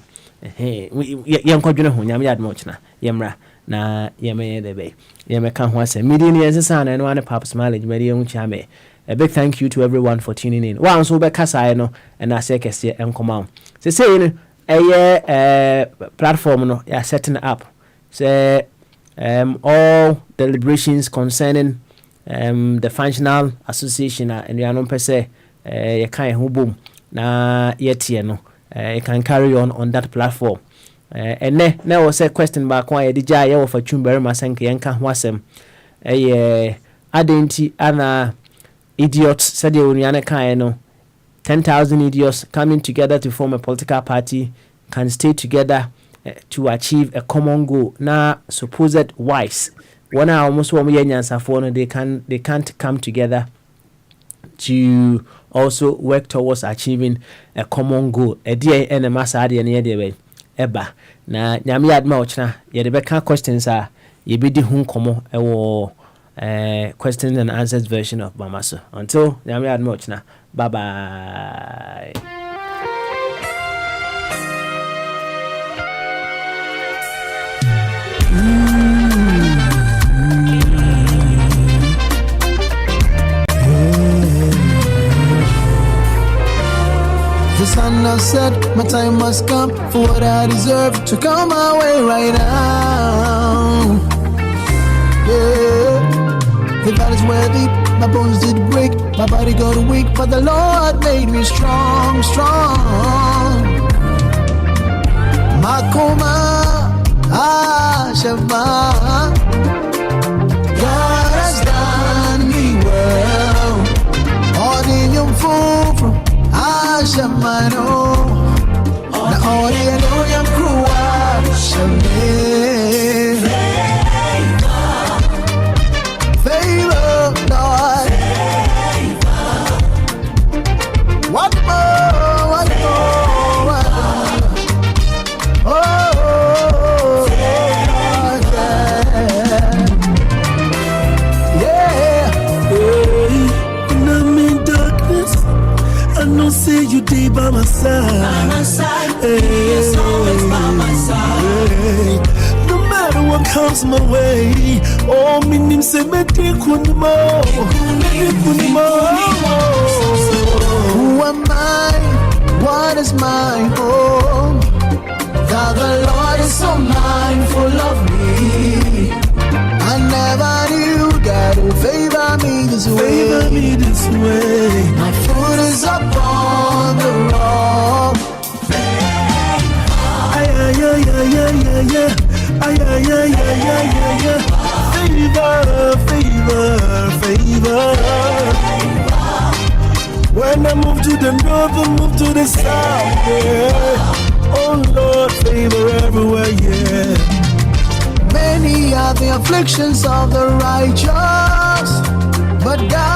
Ye nkodwene ho nyame admot na yemra na yeme debe yeme ka ho asem midini yesesa na no ane paps mileage mede hu chame. A big thank you to everyone for tuning in. One so be kasa no and I say kese enkoma. Say platform no ya setting up. Say all deliberations concerning the functional association and you know say you kan ho bom na yetie no you can carry on that platform. And now was a question back why the jay of a chumber masanke yanka ho asem. Adenti ana idiots said the kind no 10,000 idiots coming together to form a political party can stay together to achieve a common goal. Now supposed wise one almost 1 million no they can't come together to also work towards achieving a common goal. A day and a massa near the eba na nyame adma ochna ye de beka questions ye be di hu komo ewo questions and answers version of Bamaso. Until nyame adma ochna, bye bye. The sun has set, my time must come for what I deserve to come my way right now. Yeah. The valleys were deep, my bones did break, my body got weak, but the Lord made me strong, strong. Makoma, Shema, God has done me well. All in your full from Shema, no. Now all in your crew, Shema. Favor, Lord. One more, one more, one more. Oh, yeah. When I'm in darkness, I know say you day by my side. By my side, He's always by my side. No matter what comes my way, oh, me name say me di kunimo. Who am I? What is mine? Oh, God the Lord is so mindful of me. I never knew God would favor me this way. Favor me this way. My foot is up on the rock. Ay, ay, ay, ay, ay, ay, ay. Ay, ay, ay, ay, ay, ay, ay. Favor, favor, favor. When I move to the north, I move to the south, yeah. Oh Lord, favor everywhere, yeah. Many are the afflictions of the righteous, but God